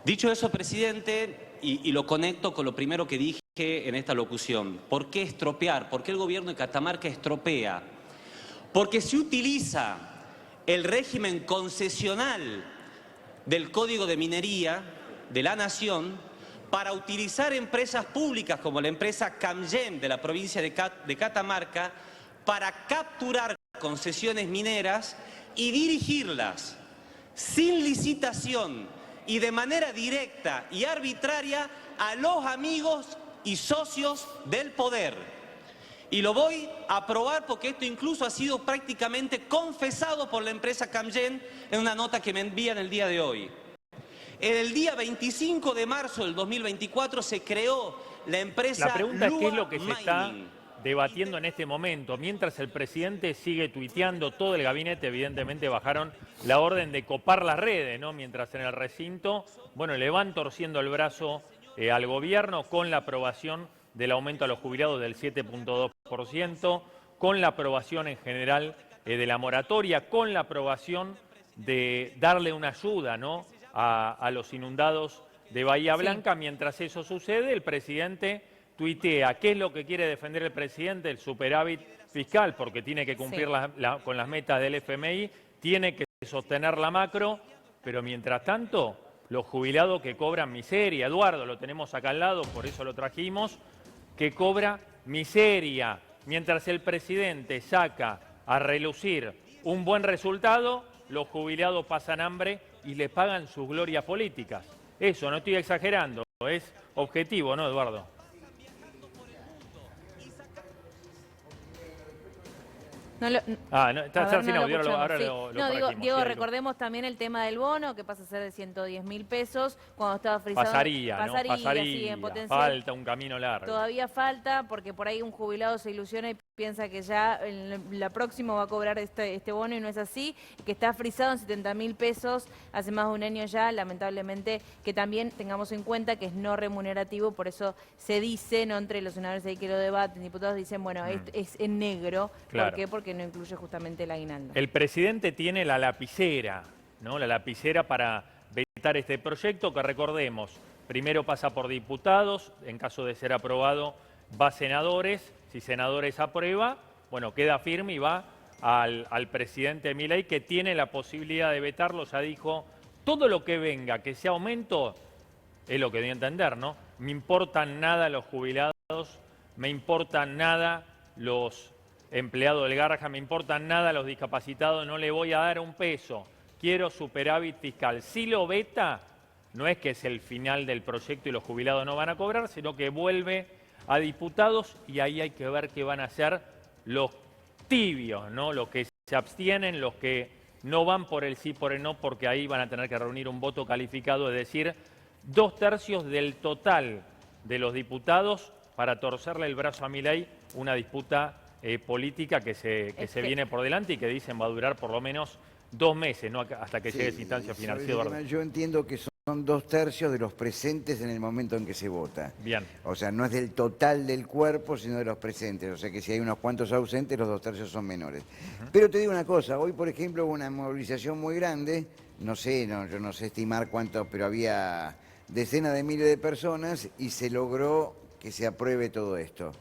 Dicho eso, presidente, y lo conecto con lo primero que dije en esta locución, ¿por qué estropear? ¿Por qué el gobierno de Catamarca estropea? Porque se utiliza el régimen concesional del Código de Minería de la Nación para utilizar empresas públicas como la empresa Camgem de la provincia de Catamarca para capturar concesiones mineras y dirigirlas sin licitación y de manera directa y arbitraria a los amigos y socios del poder. Y lo voy a probar porque esto incluso ha sido prácticamente confesado por la empresa Camgem en una nota que me envían el día de hoy. El día 25 de marzo del 2024 se creó la empresa La pregunta es qué es lo que se Mining. está debatiendo en este momento. Mientras el presidente sigue tuiteando, todo el gabinete evidentemente bajaron la orden de copar las redes, ¿no? Mientras en el recinto, bueno, le van torciendo el brazo al gobierno con la aprobación del aumento a los jubilados del 7.2%, con la aprobación en general de la moratoria, con la aprobación de darle una ayuda, ¿no?, a los inundados de Bahía Blanca. Mientras eso sucede, el presidente tuitea. ¿Qué es lo que quiere defender el presidente? El superávit fiscal, porque tiene que cumplir con las metas del FMI, tiene que sostener la macro, pero mientras tanto, los jubilados que cobran miseria, Eduardo, lo tenemos acá al lado, por eso lo trajimos, que cobra miseria. Mientras el presidente saca a relucir un buen resultado, los jubilados pasan hambre y les pagan sus glorias políticas. Eso, no estoy exagerando, es objetivo, ¿no, Eduardo? Está sin audio, ahora lo corregimos. Diego, recordemos también el tema del bono, que pasa a ser de 110.000 pesos, cuando estaba frisado. Pasaría, sí, en potencial. Falta un camino largo. Todavía falta, porque por ahí un jubilado se ilusiona y piensa que ya en la próxima va a cobrar este bono y no es así, que está frisado en 70.000 pesos hace más de un año ya, lamentablemente, que también tengamos en cuenta que es no remunerativo, por eso se dice, no entre los senadores ahí que lo debaten, diputados dicen, bueno, es en negro. Claro. ¿Por qué? Porque no incluye justamente el aguinaldo. El presidente tiene la lapicera, ¿no? La lapicera para vetar este proyecto, que recordemos, primero pasa por diputados, en caso de ser aprobado va a senadores, si senadores aprueba, bueno, queda firme y va al presidente Milei, que tiene la posibilidad de vetarlo, ya dijo, todo lo que venga, que sea aumento, es lo que dio a entender, ¿no? Me importan nada los jubilados, me importan nada los empleados del Garrahan, me importan nada los discapacitados, no le voy a dar un peso, quiero superávit fiscal. Si lo veta, no es que es el final del proyecto y los jubilados no van a cobrar, sino que vuelve a diputados y ahí hay que ver qué van a hacer los tibios, ¿no? Los que se abstienen, los que no van por el sí, por el no, porque ahí van a tener que reunir un voto calificado, es decir, 2/3 del total de los diputados para torcerle el brazo a Milei, una disputa política que se viene por delante y que dicen va a durar por lo menos 2 meses, ¿no? Hasta que llegue esa instancia final. Sí, yo entiendo que son 2/3 de los presentes en el momento en que se vota. Bien. O sea, no es del total del cuerpo, sino de los presentes. O sea que si hay unos cuantos ausentes, los 2/3 son menores. Pero te digo una cosa, hoy por ejemplo hubo una movilización muy grande, yo no sé estimar cuántos, pero había decenas de miles de personas y se logró que se apruebe todo esto.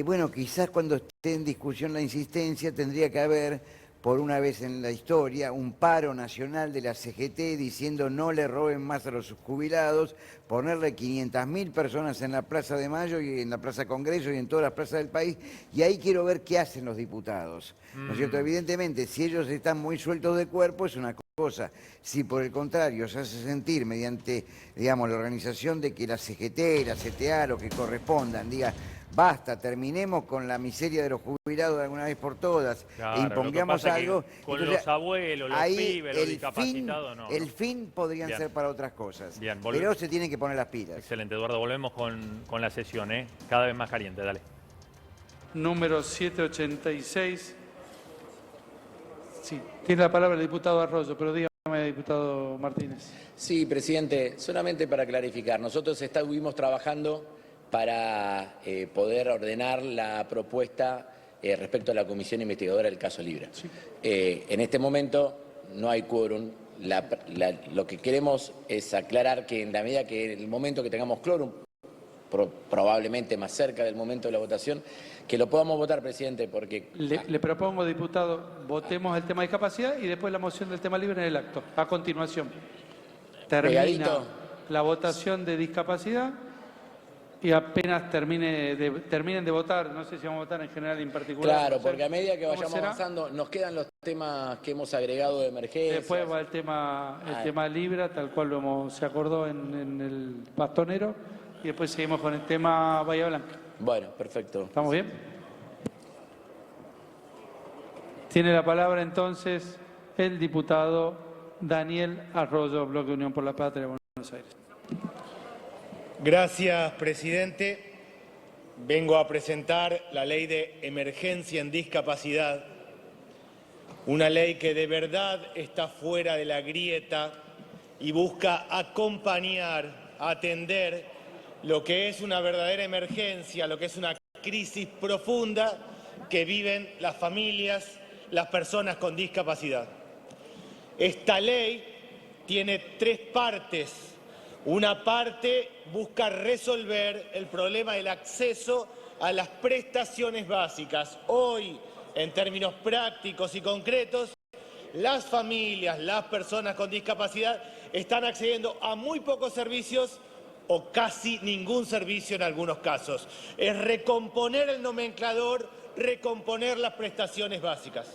Bueno, quizás cuando esté en discusión la insistencia tendría que haber, por una vez en la historia, un paro nacional de la CGT diciendo no le roben más a los jubilados, ponerle 500.000 personas en la Plaza de Mayo y en la Plaza Congreso y en todas las plazas del país, y ahí quiero ver qué hacen los diputados. ¿No es cierto? Evidentemente, si ellos están muy sueltos de cuerpo es una cosa. Si por el contrario se hace sentir mediante, digamos, la organización de que la CGT, la CTA, lo que correspondan, diga, basta, terminemos con la miseria de los jubilados de alguna vez por todas, claro, e impongamos algo. Con entonces, los abuelos, los pibes, los discapacitados, no. El fin podrían Bien. ser para otras cosas. Bien, pero se tienen que poner las pilas. Excelente, Eduardo. Volvemos con la sesión, ¿eh? Cada vez más caliente, dale. Número 786. Sí, tiene la palabra el diputado Arroyo, pero dígame, diputado Martínez. Sí, presidente, solamente para clarificar, nosotros estuvimos trabajando para poder ordenar la propuesta respecto a la comisión investigadora del caso Libra. Sí. En este momento no hay quórum. Lo que queremos es aclarar que en la medida que en el momento que tengamos quórum, probablemente más cerca del momento de la votación, que lo podamos votar, presidente, porque... Le propongo, diputado, votemos el tema de discapacidad y después la moción del tema libre en el acto. A continuación, termina la votación de discapacidad y apenas terminen de votar, no sé si vamos a votar en general y en particular. Claro, porque a medida que vayamos avanzando, nos quedan los temas que hemos agregado de emergencia. Después va el tema Libra, tal cual se acordó en el Bastonero, y después seguimos con el tema Bahía Blanca. Bueno, perfecto. ¿Estamos bien? Tiene la palabra entonces el diputado Daniel Arroyo, Bloque Unión por la Patria, Buenos Aires. Gracias, presidente. Vengo a presentar la ley de emergencia en discapacidad, una ley que de verdad está fuera de la grieta y busca acompañar, atender lo que es una verdadera emergencia, lo que es una crisis profunda que viven las familias, las personas con discapacidad. Esta ley tiene 3 partes. Una parte busca resolver el problema del acceso a las prestaciones básicas. Hoy, en términos prácticos y concretos, las familias, las personas con discapacidad están accediendo a muy pocos servicios o casi ningún servicio en algunos casos. Es recomponer el nomenclador, recomponer las prestaciones básicas.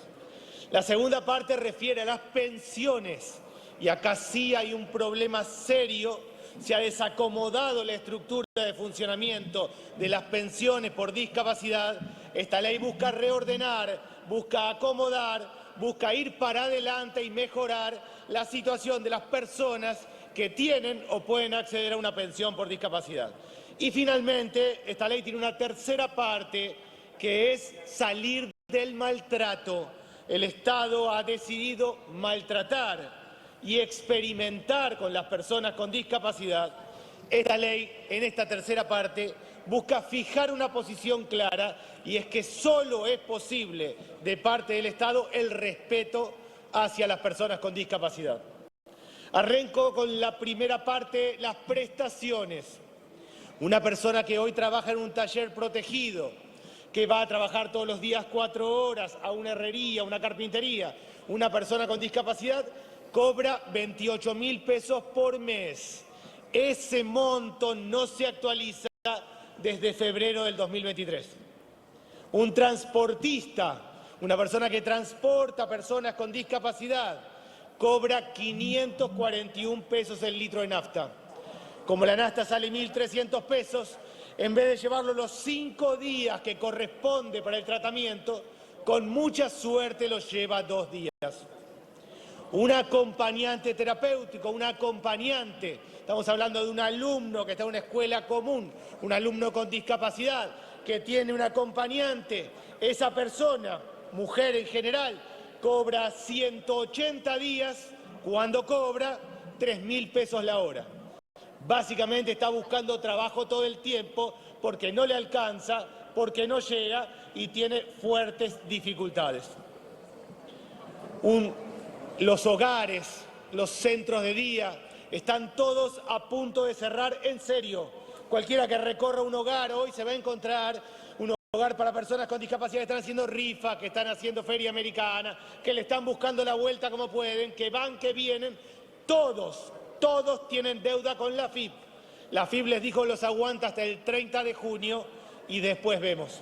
La segunda parte refiere a las pensiones, y acá sí hay un problema serio. Se ha desacomodado la estructura de funcionamiento de las pensiones por discapacidad. Esta ley busca reordenar, busca acomodar, busca ir para adelante y mejorar la situación de las personas que tienen o pueden acceder a una pensión por discapacidad. Y finalmente, esta ley tiene una tercera parte, que es salir del maltrato. El Estado ha decidido maltratar y experimentar con las personas con discapacidad. Esta ley, en esta tercera parte, busca fijar una posición clara, y es que solo es posible de parte del Estado el respeto hacia las personas con discapacidad. Arranco con la primera parte, las prestaciones. Una persona que hoy trabaja en un taller protegido, que va a trabajar todos los días 4 horas a una herrería, a una carpintería, una persona con discapacidad cobra 28.000 pesos por mes. Ese monto no se actualiza desde febrero del 2023. Un transportista, una persona que transporta personas con discapacidad, cobra 541 pesos el litro de nafta. Como la nafta sale 1.300 pesos, en vez de llevarlo los 5 días que corresponde para el tratamiento, con mucha suerte lo lleva 2 días. Un acompañante terapéutico, un acompañante, estamos hablando de un alumno que está en una escuela común, un alumno con discapacidad que tiene un acompañante, esa persona, mujer en general, cobra 180 días cuando cobra 3.000 pesos la hora. Básicamente está buscando trabajo todo el tiempo porque no le alcanza, porque no llega y tiene fuertes dificultades. Los hogares, los centros de día, están todos a punto de cerrar en serio. Cualquiera que recorra un hogar hoy se va a encontrar un hogar para personas con discapacidad que están haciendo rifas, que están haciendo feria americana, que le están buscando la vuelta como pueden, que van, que vienen. Todos tienen deuda con la AFIP. La AFIP les dijo los aguanta hasta el 30 de junio y después vemos.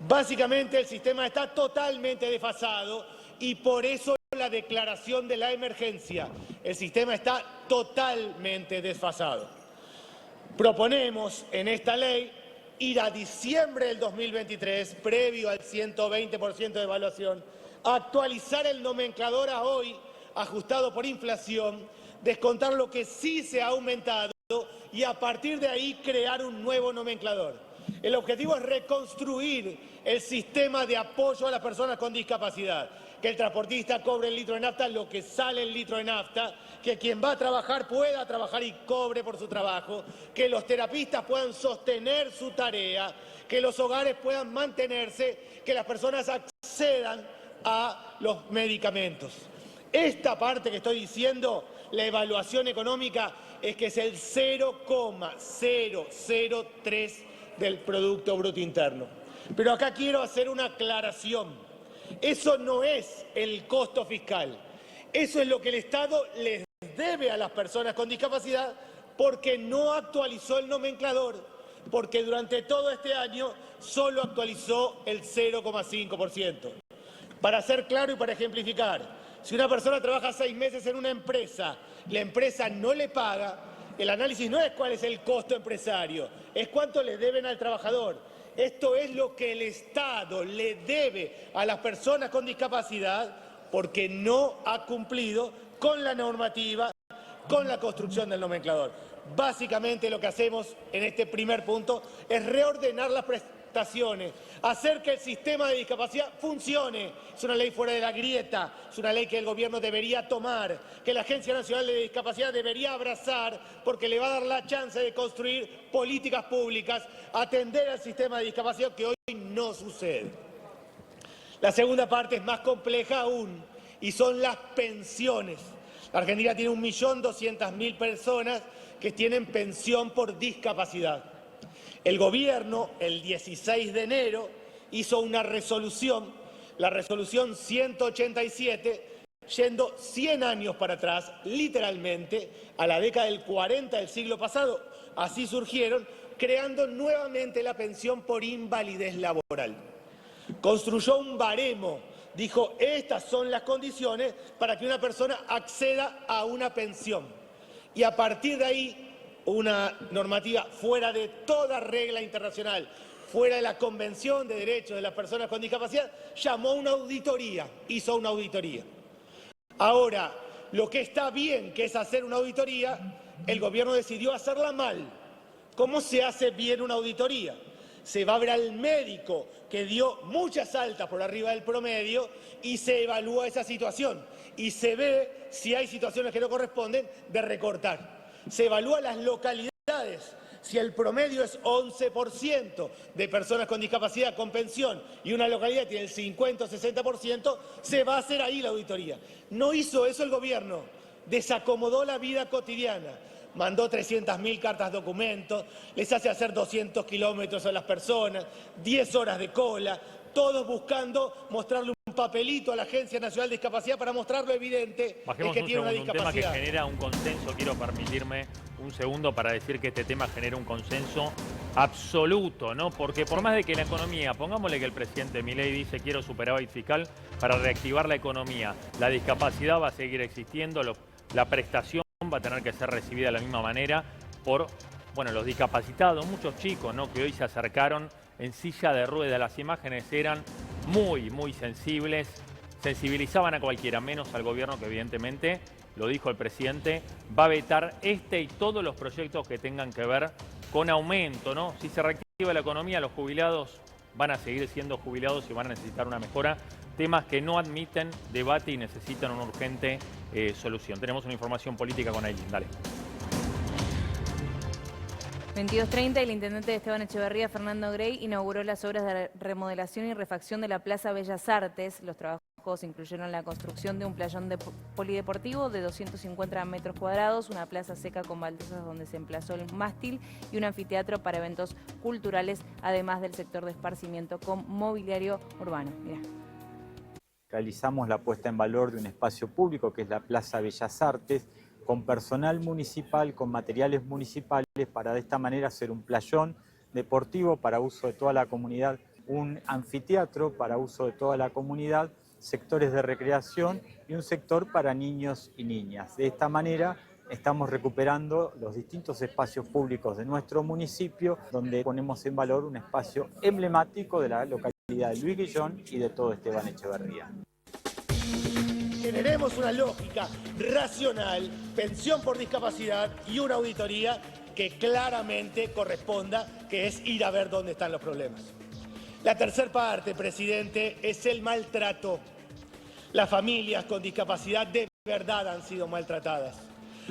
Básicamente el sistema está totalmente desfasado y por eso la declaración de la emergencia. El sistema está totalmente desfasado. Proponemos en esta ley ir a diciembre del 2023, previo al 120% de evaluación, actualizar el nomenclador a hoy, ajustado por inflación, descontar lo que sí se ha aumentado y a partir de ahí crear un nuevo nomenclador. El objetivo es reconstruir el sistema de apoyo a las personas con discapacidad. Que el transportista cobre el litro de nafta lo que sale el litro de nafta, que quien va a trabajar pueda trabajar y cobre por su trabajo, que los terapistas puedan sostener su tarea, que los hogares puedan mantenerse, que las personas accedan a los medicamentos. Esta parte que estoy diciendo, la evaluación económica, es que es el 0,003 del Producto Bruto Interno. Pero acá quiero hacer una aclaración. Eso no es el costo fiscal. Eso es lo que el Estado les debe a las personas con discapacidad porque no actualizó el nomenclador, porque durante todo este año solo actualizó el 0,5%. Para ser claro y para ejemplificar, si una persona trabaja 6 meses en una empresa, la empresa no le paga, el análisis no es cuál es el costo empresario, es cuánto le deben al trabajador. Esto es lo que el Estado le debe a las personas con discapacidad porque no ha cumplido con la normativa, con la construcción del nomenclador. Básicamente lo que hacemos en este primer punto es reordenar las prestaciones, hacer que el sistema de discapacidad funcione. Es una ley fuera de la grieta, es una ley que el gobierno debería tomar, que la Agencia Nacional de Discapacidad debería abrazar porque le va a dar la chance de construir políticas públicas, atender al sistema de discapacidad que hoy no sucede. La segunda parte es más compleja aún y son las pensiones. La Argentina tiene 1.200.000 personas que tienen pensión por discapacidad. El gobierno, el 16 de enero, hizo una resolución, la resolución 187, yendo 100 años para atrás, literalmente, a la década del 40 del siglo pasado. Así surgieron, creando nuevamente la pensión por invalidez laboral. Construyó un baremo dijo, estas son las condiciones para que una persona acceda a una pensión. Y a partir de ahí, una normativa fuera de toda regla internacional, fuera de la Convención de Derechos de las Personas con Discapacidad, llamó a una auditoría, hizo una auditoría. Ahora, lo que está bien, que es hacer una auditoría, el gobierno decidió hacerla mal. ¿Cómo se hace bien una auditoría? Se va a ver al médico que dio muchas altas por arriba del promedio y se evalúa esa situación. Y se ve si hay situaciones que no corresponden de recortar. Se evalúa las localidades. Si el promedio es 11% de personas con discapacidad con pensión y una localidad tiene el 50 o 60%, se va a hacer ahí la auditoría. No hizo eso el gobierno, desacomodó la vida cotidiana, mandó 300.000 cartas documentos, les hace hacer 200 kilómetros a las personas, 10 horas de cola, todos buscando mostrarle un papelito a la Agencia Nacional de Discapacidad para mostrar lo evidente es que tiene una discapacidad. Un tema que genera un consenso, quiero permitirme un segundo para decir que este tema genera un consenso absoluto, ¿no? Porque por más de que la economía, pongámosle que el presidente Milei dice quiero superávit fiscal para reactivar la economía, la discapacidad va a seguir existiendo, la prestación va a tener que ser recibida de la misma manera por, bueno, los discapacitados, muchos chicos, ¿no? Que hoy se acercaron en silla de ruedas. Las imágenes eran muy, muy sensibles, sensibilizaban a cualquiera, menos al gobierno que evidentemente, lo dijo el presidente, va a vetar este y todos los proyectos que tengan que ver con aumento, ¿no? Si se reactiva la economía, los jubilados van a seguir siendo jubilados y van a necesitar una mejora. Temas que no admiten debate y necesitan una urgente solución. Tenemos una información política con Aileen, dale. 22:30, el intendente de Esteban Echeverría, Fernando Grey, inauguró las obras de remodelación y refacción de la Plaza Bellas Artes. Los trabajos incluyeron la construcción de un playón polideportivo de 250 metros cuadrados, una plaza seca con baldosas donde se emplazó el mástil y un anfiteatro para eventos culturales, además del sector de esparcimiento con mobiliario urbano. Mirá. Realizamos la puesta en valor de un espacio público que es la Plaza Bellas Artes, con personal municipal, con materiales municipales, para de esta manera hacer un playón deportivo para uso de toda la comunidad, un anfiteatro para uso de toda la comunidad, sectores de recreación y un sector para niños y niñas. De esta manera estamos recuperando los distintos espacios públicos de nuestro municipio, donde ponemos en valor un espacio emblemático de la localidad de Luis Guillón y de todo Esteban Echeverría. Generemos una lógica racional, pensión por discapacidad y una auditoría que claramente corresponda, que es ir a ver dónde están los problemas. La tercera parte, presidente, es el maltrato. Las familias con discapacidad de verdad han sido maltratadas.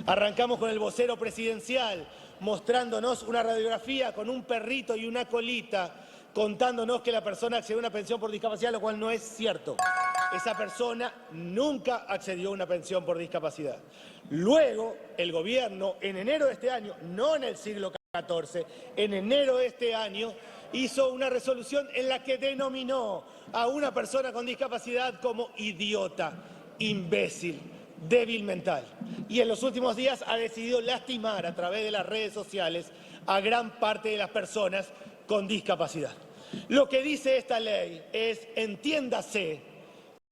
Arrancamos con el vocero presidencial, mostrándonos una radiografía con un perrito y una colita, contándonos que la persona accedió a una pensión por discapacidad, lo cual no es cierto. Esa persona nunca accedió a una pensión por discapacidad. Luego, el gobierno, en enero de este año, no en el siglo XIV, en enero de este año, hizo una resolución en la que denominó a una persona con discapacidad como idiota, imbécil, débil mental. Y en los últimos días ha decidido lastimar a través de las redes sociales a gran parte de las personas con discapacidad. Lo que dice esta ley es, entiéndase,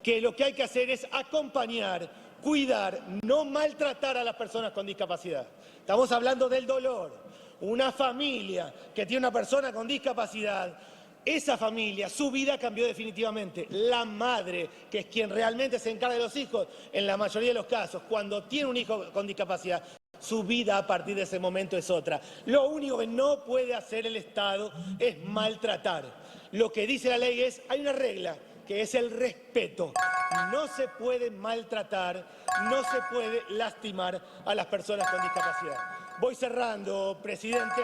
que lo que hay que hacer es acompañar, cuidar, no maltratar a las personas con discapacidad. Estamos hablando del dolor. Una familia que tiene una persona con discapacidad, esa familia, su vida cambió definitivamente. La madre, que es quien realmente se encarga de los hijos, en la mayoría de los casos, cuando tiene un hijo con discapacidad, su vida a partir de ese momento es otra. Lo único que no puede hacer el Estado es maltratar. Lo que dice la ley es, hay una regla, que es el respeto. No se puede maltratar, no se puede lastimar a las personas con discapacidad. Voy cerrando, presidente,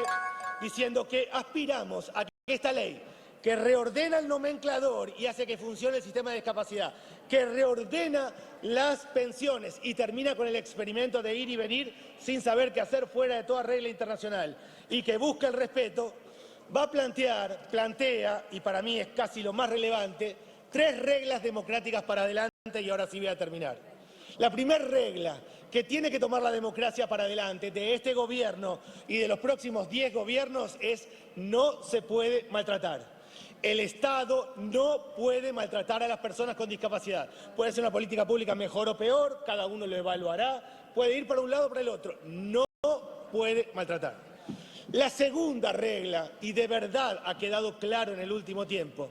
diciendo que aspiramos a que esta ley, que reordena el nomenclador y hace que funcione el sistema de discapacidad, que reordena las pensiones y termina con el experimento de ir y venir sin saber qué hacer fuera de toda regla internacional, y que busca el respeto, va a plantea, y para mí es casi lo más relevante, 3 reglas democráticas para adelante, y ahora sí voy a terminar. La primera regla que tiene que tomar la democracia para adelante de este gobierno y de los próximos 10 gobiernos es: no se puede maltratar. El Estado no puede maltratar a las personas con discapacidad. Puede ser una política pública mejor o peor, cada uno lo evaluará, puede ir para un lado o para el otro. No puede maltratar. La segunda regla, y de verdad ha quedado claro en el último tiempo,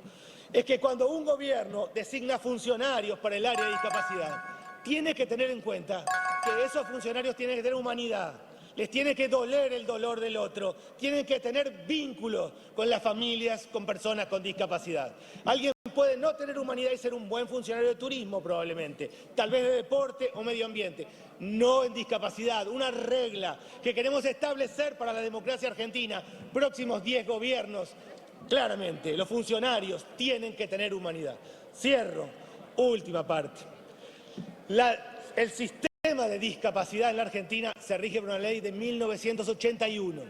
es que cuando un gobierno designa funcionarios para el área de discapacidad, tiene que tener en cuenta que esos funcionarios tienen que tener humanidad. Les tiene que doler el dolor del otro, tienen que tener vínculos con las familias, con personas con discapacidad. Alguien puede no tener humanidad y ser un buen funcionario de turismo probablemente, tal vez de deporte o medio ambiente, no en discapacidad. Una regla que queremos establecer para la democracia argentina, próximos 10 gobiernos, claramente, los funcionarios tienen que tener humanidad. Cierro, última parte. El sistema de discapacidad en la Argentina se rige por una ley de 1981.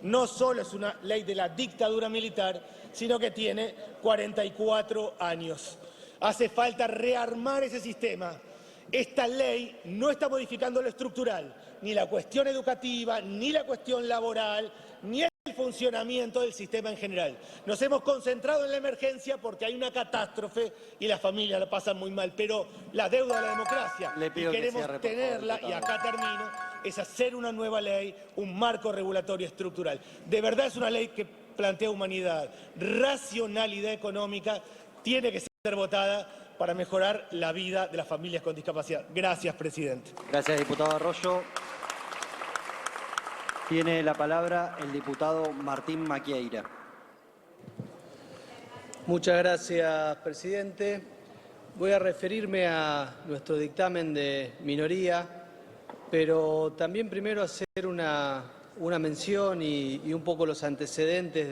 No solo es una ley de la dictadura militar, sino que tiene 44 años. Hace falta rearmar ese sistema. Esta ley no está modificando lo estructural, ni la cuestión educativa, ni la cuestión laboral, ni el funcionamiento del sistema en general. Nos hemos concentrado en la emergencia porque hay una catástrofe y las familias la pasan muy mal, pero la deuda de la democracia, y queremos tenerla, y acá termino, es hacer una nueva ley, un marco regulatorio estructural. De verdad es una ley que plantea humanidad, racionalidad económica, tiene que ser votada para mejorar la vida de las familias con discapacidad. Gracias, presidente. Gracias, diputado Arroyo. Tiene la palabra el diputado Martín Maquieira. Muchas gracias, presidente. Voy a referirme a nuestro dictamen de minoría, pero también primero hacer una mención y un poco los antecedentes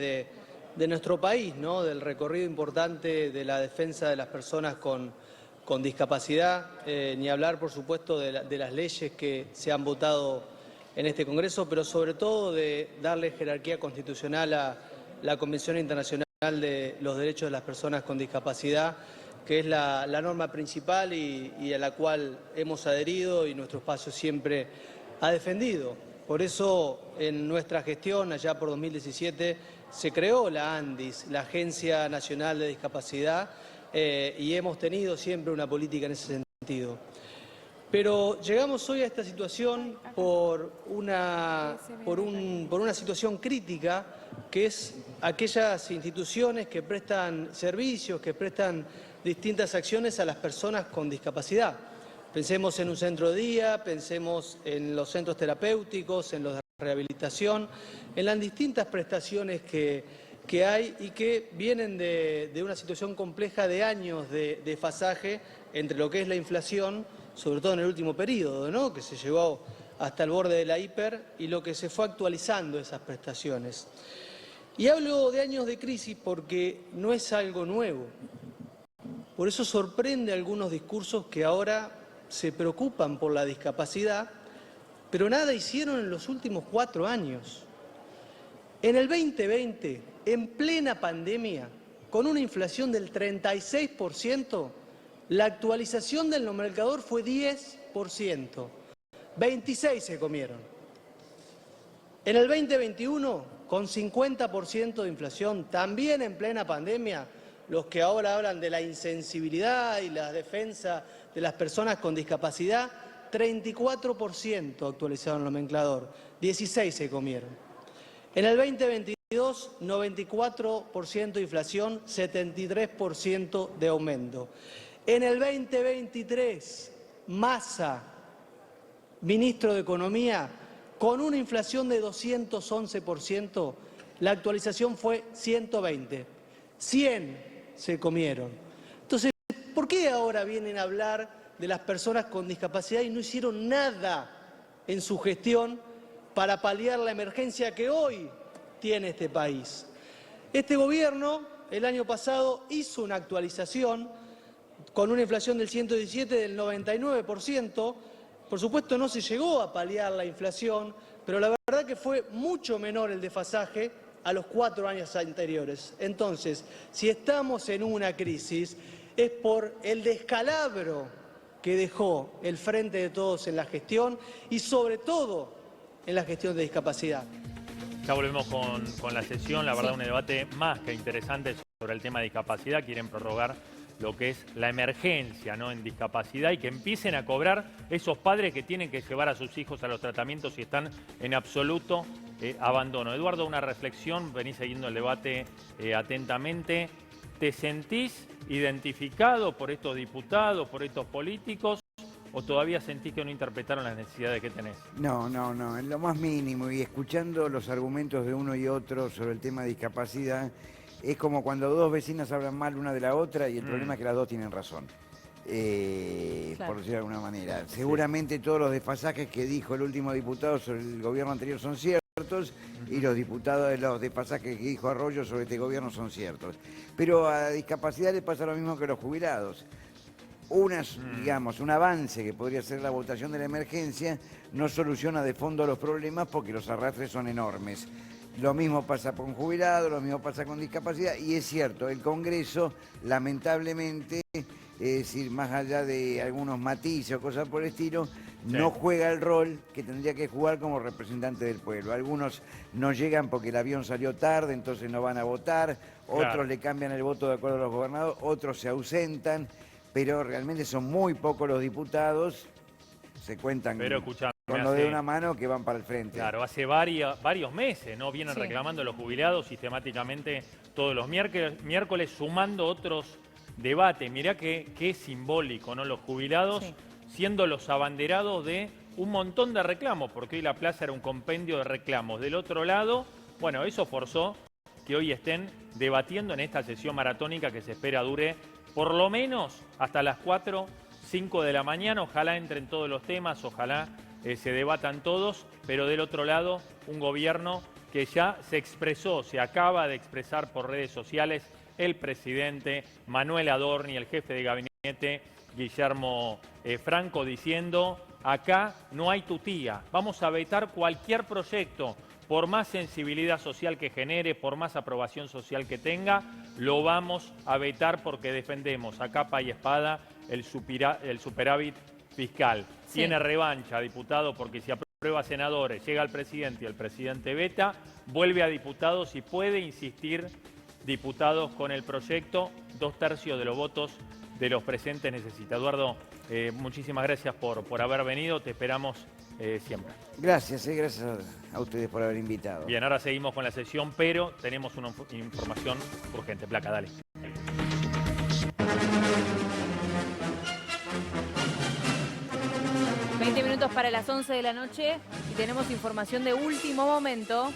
de nuestro país, ¿no? Del recorrido importante de la defensa de las personas con discapacidad, ni hablar, por supuesto, de las leyes que se han votado en este Congreso, pero sobre todo de darle jerarquía constitucional a la Convención Internacional de los Derechos de las Personas con Discapacidad, que es la norma principal y a la cual hemos adherido y nuestro espacio siempre ha defendido. Por eso, en nuestra gestión, allá por 2017, se creó la ANDIS, la Agencia Nacional de Discapacidad, y hemos tenido siempre una política en ese sentido. Pero llegamos hoy a esta situación por una situación crítica, que es aquellas instituciones que prestan servicios, que prestan distintas acciones a las personas con discapacidad. Pensemos en un centro de día, pensemos en los centros terapéuticos, en los de rehabilitación, en las distintas prestaciones que hay y que vienen de una situación compleja de años de desfasaje entre lo que es la inflación, sobre todo en el último periodo, ¿no? Que se llegó hasta el borde de la hiper, y lo que se fue actualizando esas prestaciones. Y hablo de años de crisis porque no es algo nuevo. Por eso sorprende algunos discursos que ahora se preocupan por la discapacidad, pero nada hicieron en los últimos 4 años. En el 2020, en plena pandemia, con una inflación del 36%, la actualización del nomenclador fue 10%. 26% se comieron. En el 2021, con 50% de inflación, también en plena pandemia, los que ahora hablan de la insensibilidad y la defensa de las personas con discapacidad, 34% actualizaron el nomenclador, 16% se comieron. En el 2022, 94% de inflación, 73% de aumento. En el 2023, Massa, ministro de Economía, con una inflación de 211%, la actualización fue 120%. 100 se comieron. Entonces, ¿por qué ahora vienen a hablar de las personas con discapacidad y no hicieron nada en su gestión para paliar la emergencia que hoy tiene este país? Este gobierno, el año pasado, hizo una actualización con una inflación del 117, del 99%, por supuesto no se llegó a paliar la inflación, pero la verdad que fue mucho menor el desfasaje a los 4 años anteriores. Entonces, si estamos en una crisis, es por el descalabro que dejó el Frente de Todos en la gestión y sobre todo en la gestión de discapacidad. Ya volvemos con la sesión, la verdad un debate más que interesante sobre el tema de discapacidad, quieren prorrogar lo que es la emergencia, ¿no?, en discapacidad, y que empiecen a cobrar esos padres que tienen que llevar a sus hijos a los tratamientos y están en absoluto abandono. Eduardo, una reflexión, venís siguiendo el debate atentamente. ¿Te sentís identificado por estos diputados, por estos políticos, o todavía sentís que no interpretaron las necesidades que tenés? No, en lo más mínimo, y escuchando los argumentos de uno y otro sobre el tema de discapacidad, es como cuando dos vecinas hablan mal una de la otra y el problema es que las dos tienen razón, por decirlo de alguna manera. Seguramente todos los desfasajes que dijo el último diputado sobre el gobierno anterior son ciertos y los desfasajes que dijo Arroyo sobre este gobierno son ciertos. Pero a la discapacidad le pasa lo mismo que a los jubilados. Digamos, un avance que podría ser la votación de la emergencia no soluciona de fondo los problemas porque los arrastres son enormes. Lo mismo pasa con jubilados, lo mismo pasa con discapacidad, y es cierto, el Congreso, lamentablemente, es decir, más allá de algunos matices o cosas por el estilo, no juega el rol que tendría que jugar como representante del pueblo. Algunos no llegan porque el avión salió tarde, entonces no van a votar, otros le cambian el voto de acuerdo a los gobernadores, otros se ausentan, pero realmente son muy pocos los diputados, se cuentan con lo de una mano, que van para el frente. Claro, hace varios meses, ¿no? Vienen reclamando los jubilados sistemáticamente todos los miércoles, sumando otros debates. Mirá qué simbólico, ¿no? Los jubilados siendo los abanderados de un montón de reclamos, porque hoy la plaza era un compendio de reclamos. Del otro lado, bueno, eso forzó que hoy estén debatiendo en esta sesión maratónica que se espera dure por lo menos hasta las 4, 5 de la mañana. Ojalá entren todos los temas, ojalá se debatan todos, pero del otro lado un gobierno que ya se expresó, se acaba de expresar por redes sociales el presidente Manuel Adorni, el jefe de gabinete Guillermo Franco, diciendo: acá no hay tutía, vamos a vetar cualquier proyecto, por más sensibilidad social que genere, por más aprobación social que tenga, lo vamos a vetar porque defendemos a capa y espada el superávit fiscal. Tiene revancha, diputado, porque si aprueba senadores, llega al presidente y el presidente veta, vuelve a diputados y puede insistir, diputados, con el proyecto. 2/3 de los votos de los presentes necesita. Eduardo, muchísimas gracias por haber venido, te esperamos siempre. Gracias a ustedes por haber invitado. Bien, ahora seguimos con la sesión, pero tenemos una información urgente. Placa, dale. Minutos para las 11 de la noche y tenemos información de último momento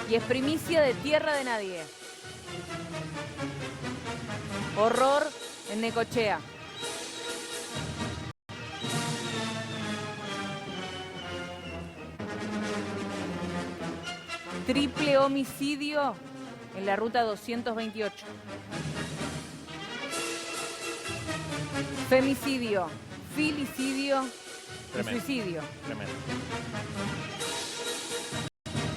y es primicia de Tierra de Nadie. Horror en Necochea. Triple homicidio en la ruta 228. Femicidio, filicidio y suicidio. Tremendo.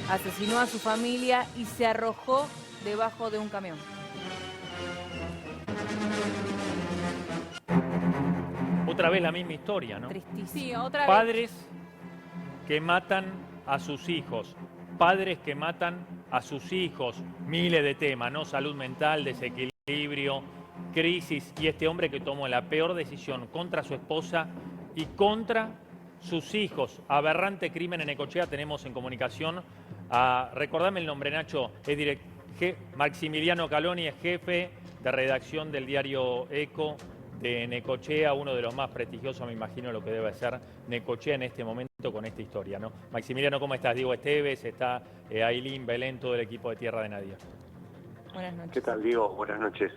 Asesinó a su familia y se arrojó debajo de un camión. Otra vez la misma historia, ¿no? Tristísimo. Sí, otra vez. Padres que matan a sus hijos. Padres que matan a sus hijos. Miles de temas, ¿no? Salud mental, desequilibrio, crisis. Y este hombre que tomó la peor decisión contra su esposa y contra sus hijos. Aberrante crimen en Necochea. Tenemos en comunicación a, recordame el nombre, Nacho, es Maximiliano Caloni, es jefe de redacción del diario Eco de Necochea, uno de los más prestigiosos, me imagino lo que debe ser Necochea en este momento con esta historia, ¿no? Maximiliano, ¿cómo estás? Diego Esteves, está Ailín Belén, todo el equipo de Tierra de Nadie. Buenas noches. ¿Qué tal, Diego? Buenas noches.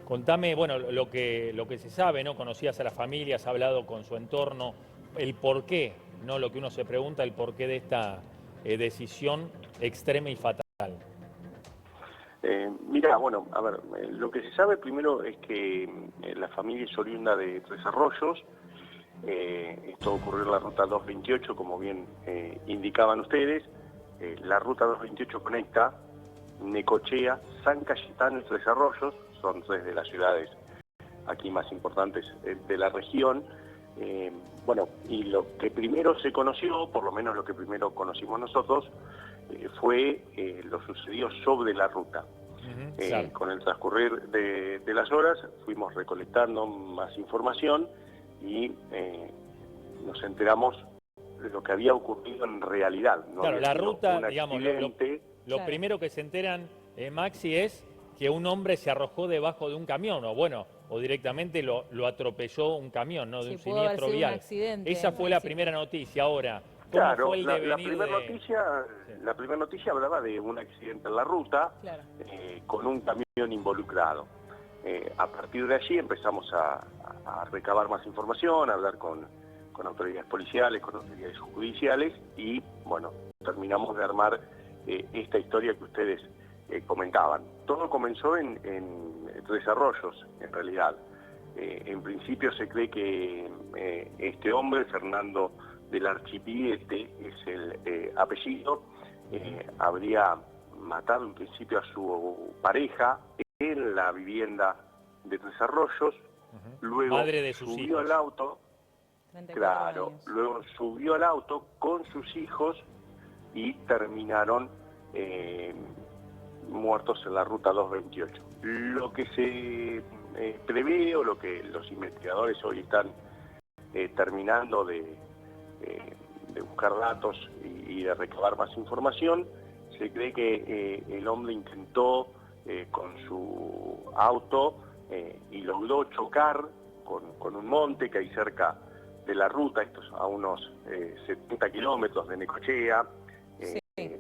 Contame, bueno, lo que se sabe, ¿no? Conocías a la familia, has hablado con su entorno, el porqué, ¿no? Lo que uno se pregunta, el porqué de esta decisión extrema y fatal. Mira, bueno, a ver, lo que se sabe primero es que la familia es oriunda de Tres Arroyos. Esto ocurrió en la ruta 228, como bien indicaban ustedes. La ruta 228 conecta Necochea, San Cayetano y Tres Arroyos. Son tres de las ciudades aquí más importantes de la región. Bueno, y lo que primero se conoció, por lo menos lo que primero conocimos nosotros, fue lo sucedido sobre la ruta. Claro. Con el transcurrir de las horas fuimos recolectando más información y nos enteramos de lo que había ocurrido en realidad. No Claro, había la sido ruta, un digamos, accidente. lo primero que se enteran, Maxi, es que un hombre se arrojó debajo de un camión, o directamente lo atropelló un camión, ¿no? De un pudo haber siniestro sido un vial. accidente, Esa fue la sí. primera noticia. Ahora, ¿cómo Claro, fue el la devenir primera noticia hablaba de un accidente en la ruta con un camión involucrado. A partir de allí empezamos a recabar más información, a hablar con autoridades policiales, con autoridades judiciales y, bueno, terminamos de armar esta historia que ustedes comentaban. Todo comenzó en Tres Arroyos, en realidad. En principio se cree que este hombre, Fernando del Archipiete, es el apellido, habría matado en principio a su pareja en la vivienda de Tres Arroyos, luego Madre de sus subió hijos. al auto, 34 años. luego subió al auto con sus hijos y terminaron muertos en la ruta 228. Lo que se prevé, o lo que los investigadores hoy están terminando de buscar datos y de recabar más información, se cree que el hombre intentó con su auto y logró chocar con un monte que hay cerca de la ruta, esto es a unos 70 kilómetros de Necochea,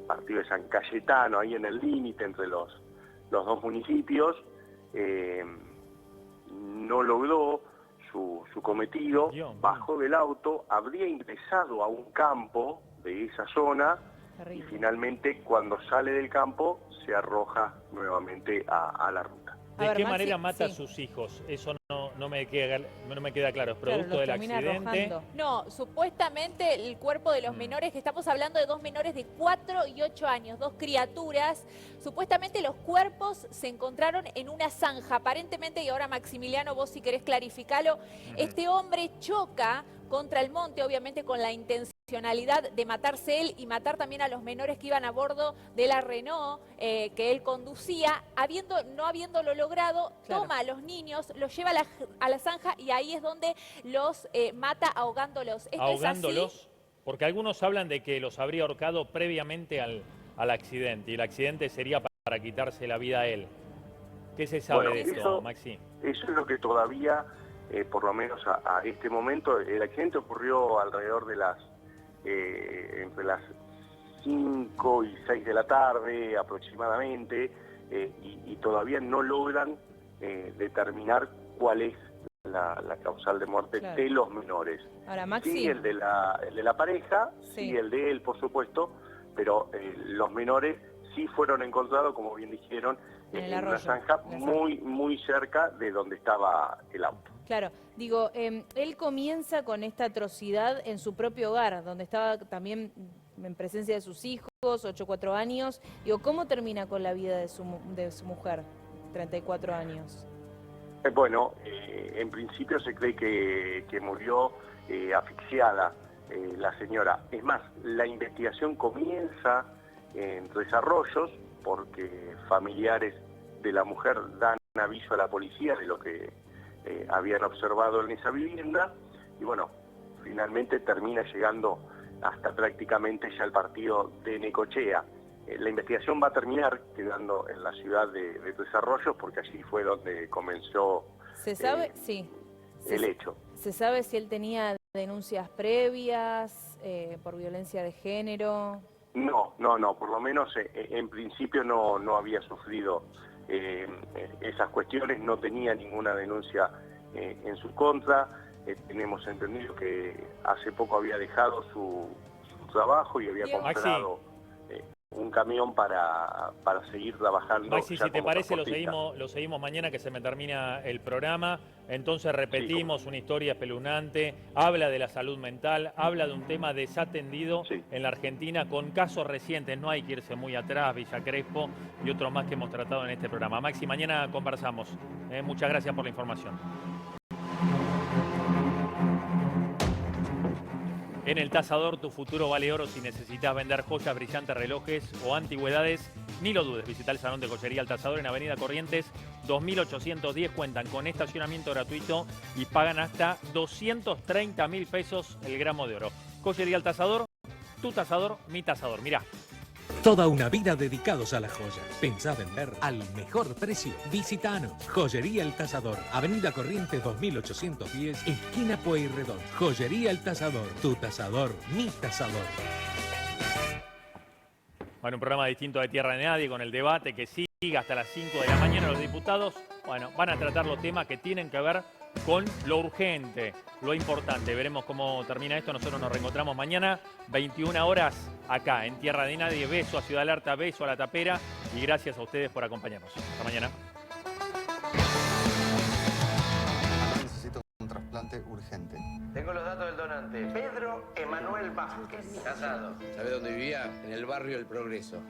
partido de San Cayetano, ahí en el límite entre los dos municipios. No logró su cometido, bajó del auto, habría ingresado a un campo de esa zona y finalmente cuando sale del campo se arroja nuevamente a la ruta. ¿De qué manera mata a sus hijos? Eso no me queda claro. ¿Es producto del accidente? No, supuestamente el cuerpo de los menores, que estamos hablando de 2 menores de 4 y 8 años, 2 criaturas, supuestamente los cuerpos se encontraron en una zanja, aparentemente, y ahora Maximiliano, vos si querés clarificarlo, este hombre choca contra el monte, obviamente con la intencionalidad de matarse él y matar también a los menores que iban a bordo de la Renault que él conducía. No habiéndolo logrado, toma a los niños, los lleva a la zanja y ahí es donde los mata ahogándolos. ¿Esto ¿Ahogándolos? es así? Porque algunos hablan de que los habría ahorcado previamente al accidente, y el accidente sería para quitarse la vida a él. ¿Qué se sabe de esto, Maxi? Eso es lo que todavía, por lo menos a este momento, el accidente ocurrió alrededor de entre las 5 y 6 de la tarde aproximadamente, y todavía no logran determinar cuál es la causal de muerte de los menores. Ahora, Maxi. Sí, el de la pareja, sí, el de él, por supuesto, pero los menores sí fueron encontrados, como bien dijeron, en una zanja muy cerca de donde estaba el auto. Claro, digo, él comienza con esta atrocidad en su propio hogar, donde estaba también en presencia de sus hijos, 8, 4 años. Digo, ¿cómo termina con la vida de su mujer, 34 años? Bueno, en principio se cree que murió asfixiada la señora. Es más, la investigación comienza en Tres Arroyos porque familiares de la mujer dan aviso a la policía de lo que habían observado en esa vivienda y bueno, finalmente termina llegando hasta prácticamente ya el partido de Necochea. La investigación va a terminar quedando en la ciudad de Tres Arroyos porque allí fue donde comenzó ¿Se sabe? el hecho. ¿Se sabe si él tenía denuncias previas por violencia de género? No, por lo menos en principio no había sufrido esas cuestiones, no tenía ninguna denuncia en su contra. Tenemos entendido que hace poco había dejado su trabajo y había comprado un camión para seguir trabajando. Maxi, si te parece, lo seguimos mañana que se me termina el programa. Entonces repetimos una historia espeluznante, habla de la salud mental, habla de un tema desatendido en la Argentina con casos recientes. No hay que irse muy atrás, Villa Crespo y otros más que hemos tratado en este programa. Maxi, mañana conversamos. Muchas gracias por la información. En El Tasador, tu futuro vale oro. Si necesitas vender joyas, brillantes, relojes o antigüedades, Ni lo dudes, visita el Salón de Joyería El Tasador en Avenida Corrientes 2810. Cuentan con estacionamiento gratuito y pagan hasta 230.000 pesos el gramo de oro. Joyería El Tasador, tu tasador, mi tasador. Mirá. Toda una vida dedicados a las joyas. Pensá vender al mejor precio. Visitanos. Joyería El Tasador. Avenida Corrientes 2810, esquina Pueyrredón. Joyería El Tasador. Tu tasador, mi tasador. Bueno, un programa distinto de Tierra de Nadie con el debate que sigue hasta las 5 de la mañana. Los diputados, bueno, van a tratar los temas que tienen que ver con lo urgente, lo importante. Veremos cómo termina esto. Nosotros nos reencontramos mañana, 21 horas, acá en Tierra de Nadie. Beso a Ciudad Alerta, beso a La Tapera y gracias a ustedes por acompañarnos. Hasta mañana. Necesito un trasplante urgente. Tengo los datos del donante. Pedro Emanuel Vázquez. Casado. ¿Sabe dónde vivía? En el barrio El Progreso.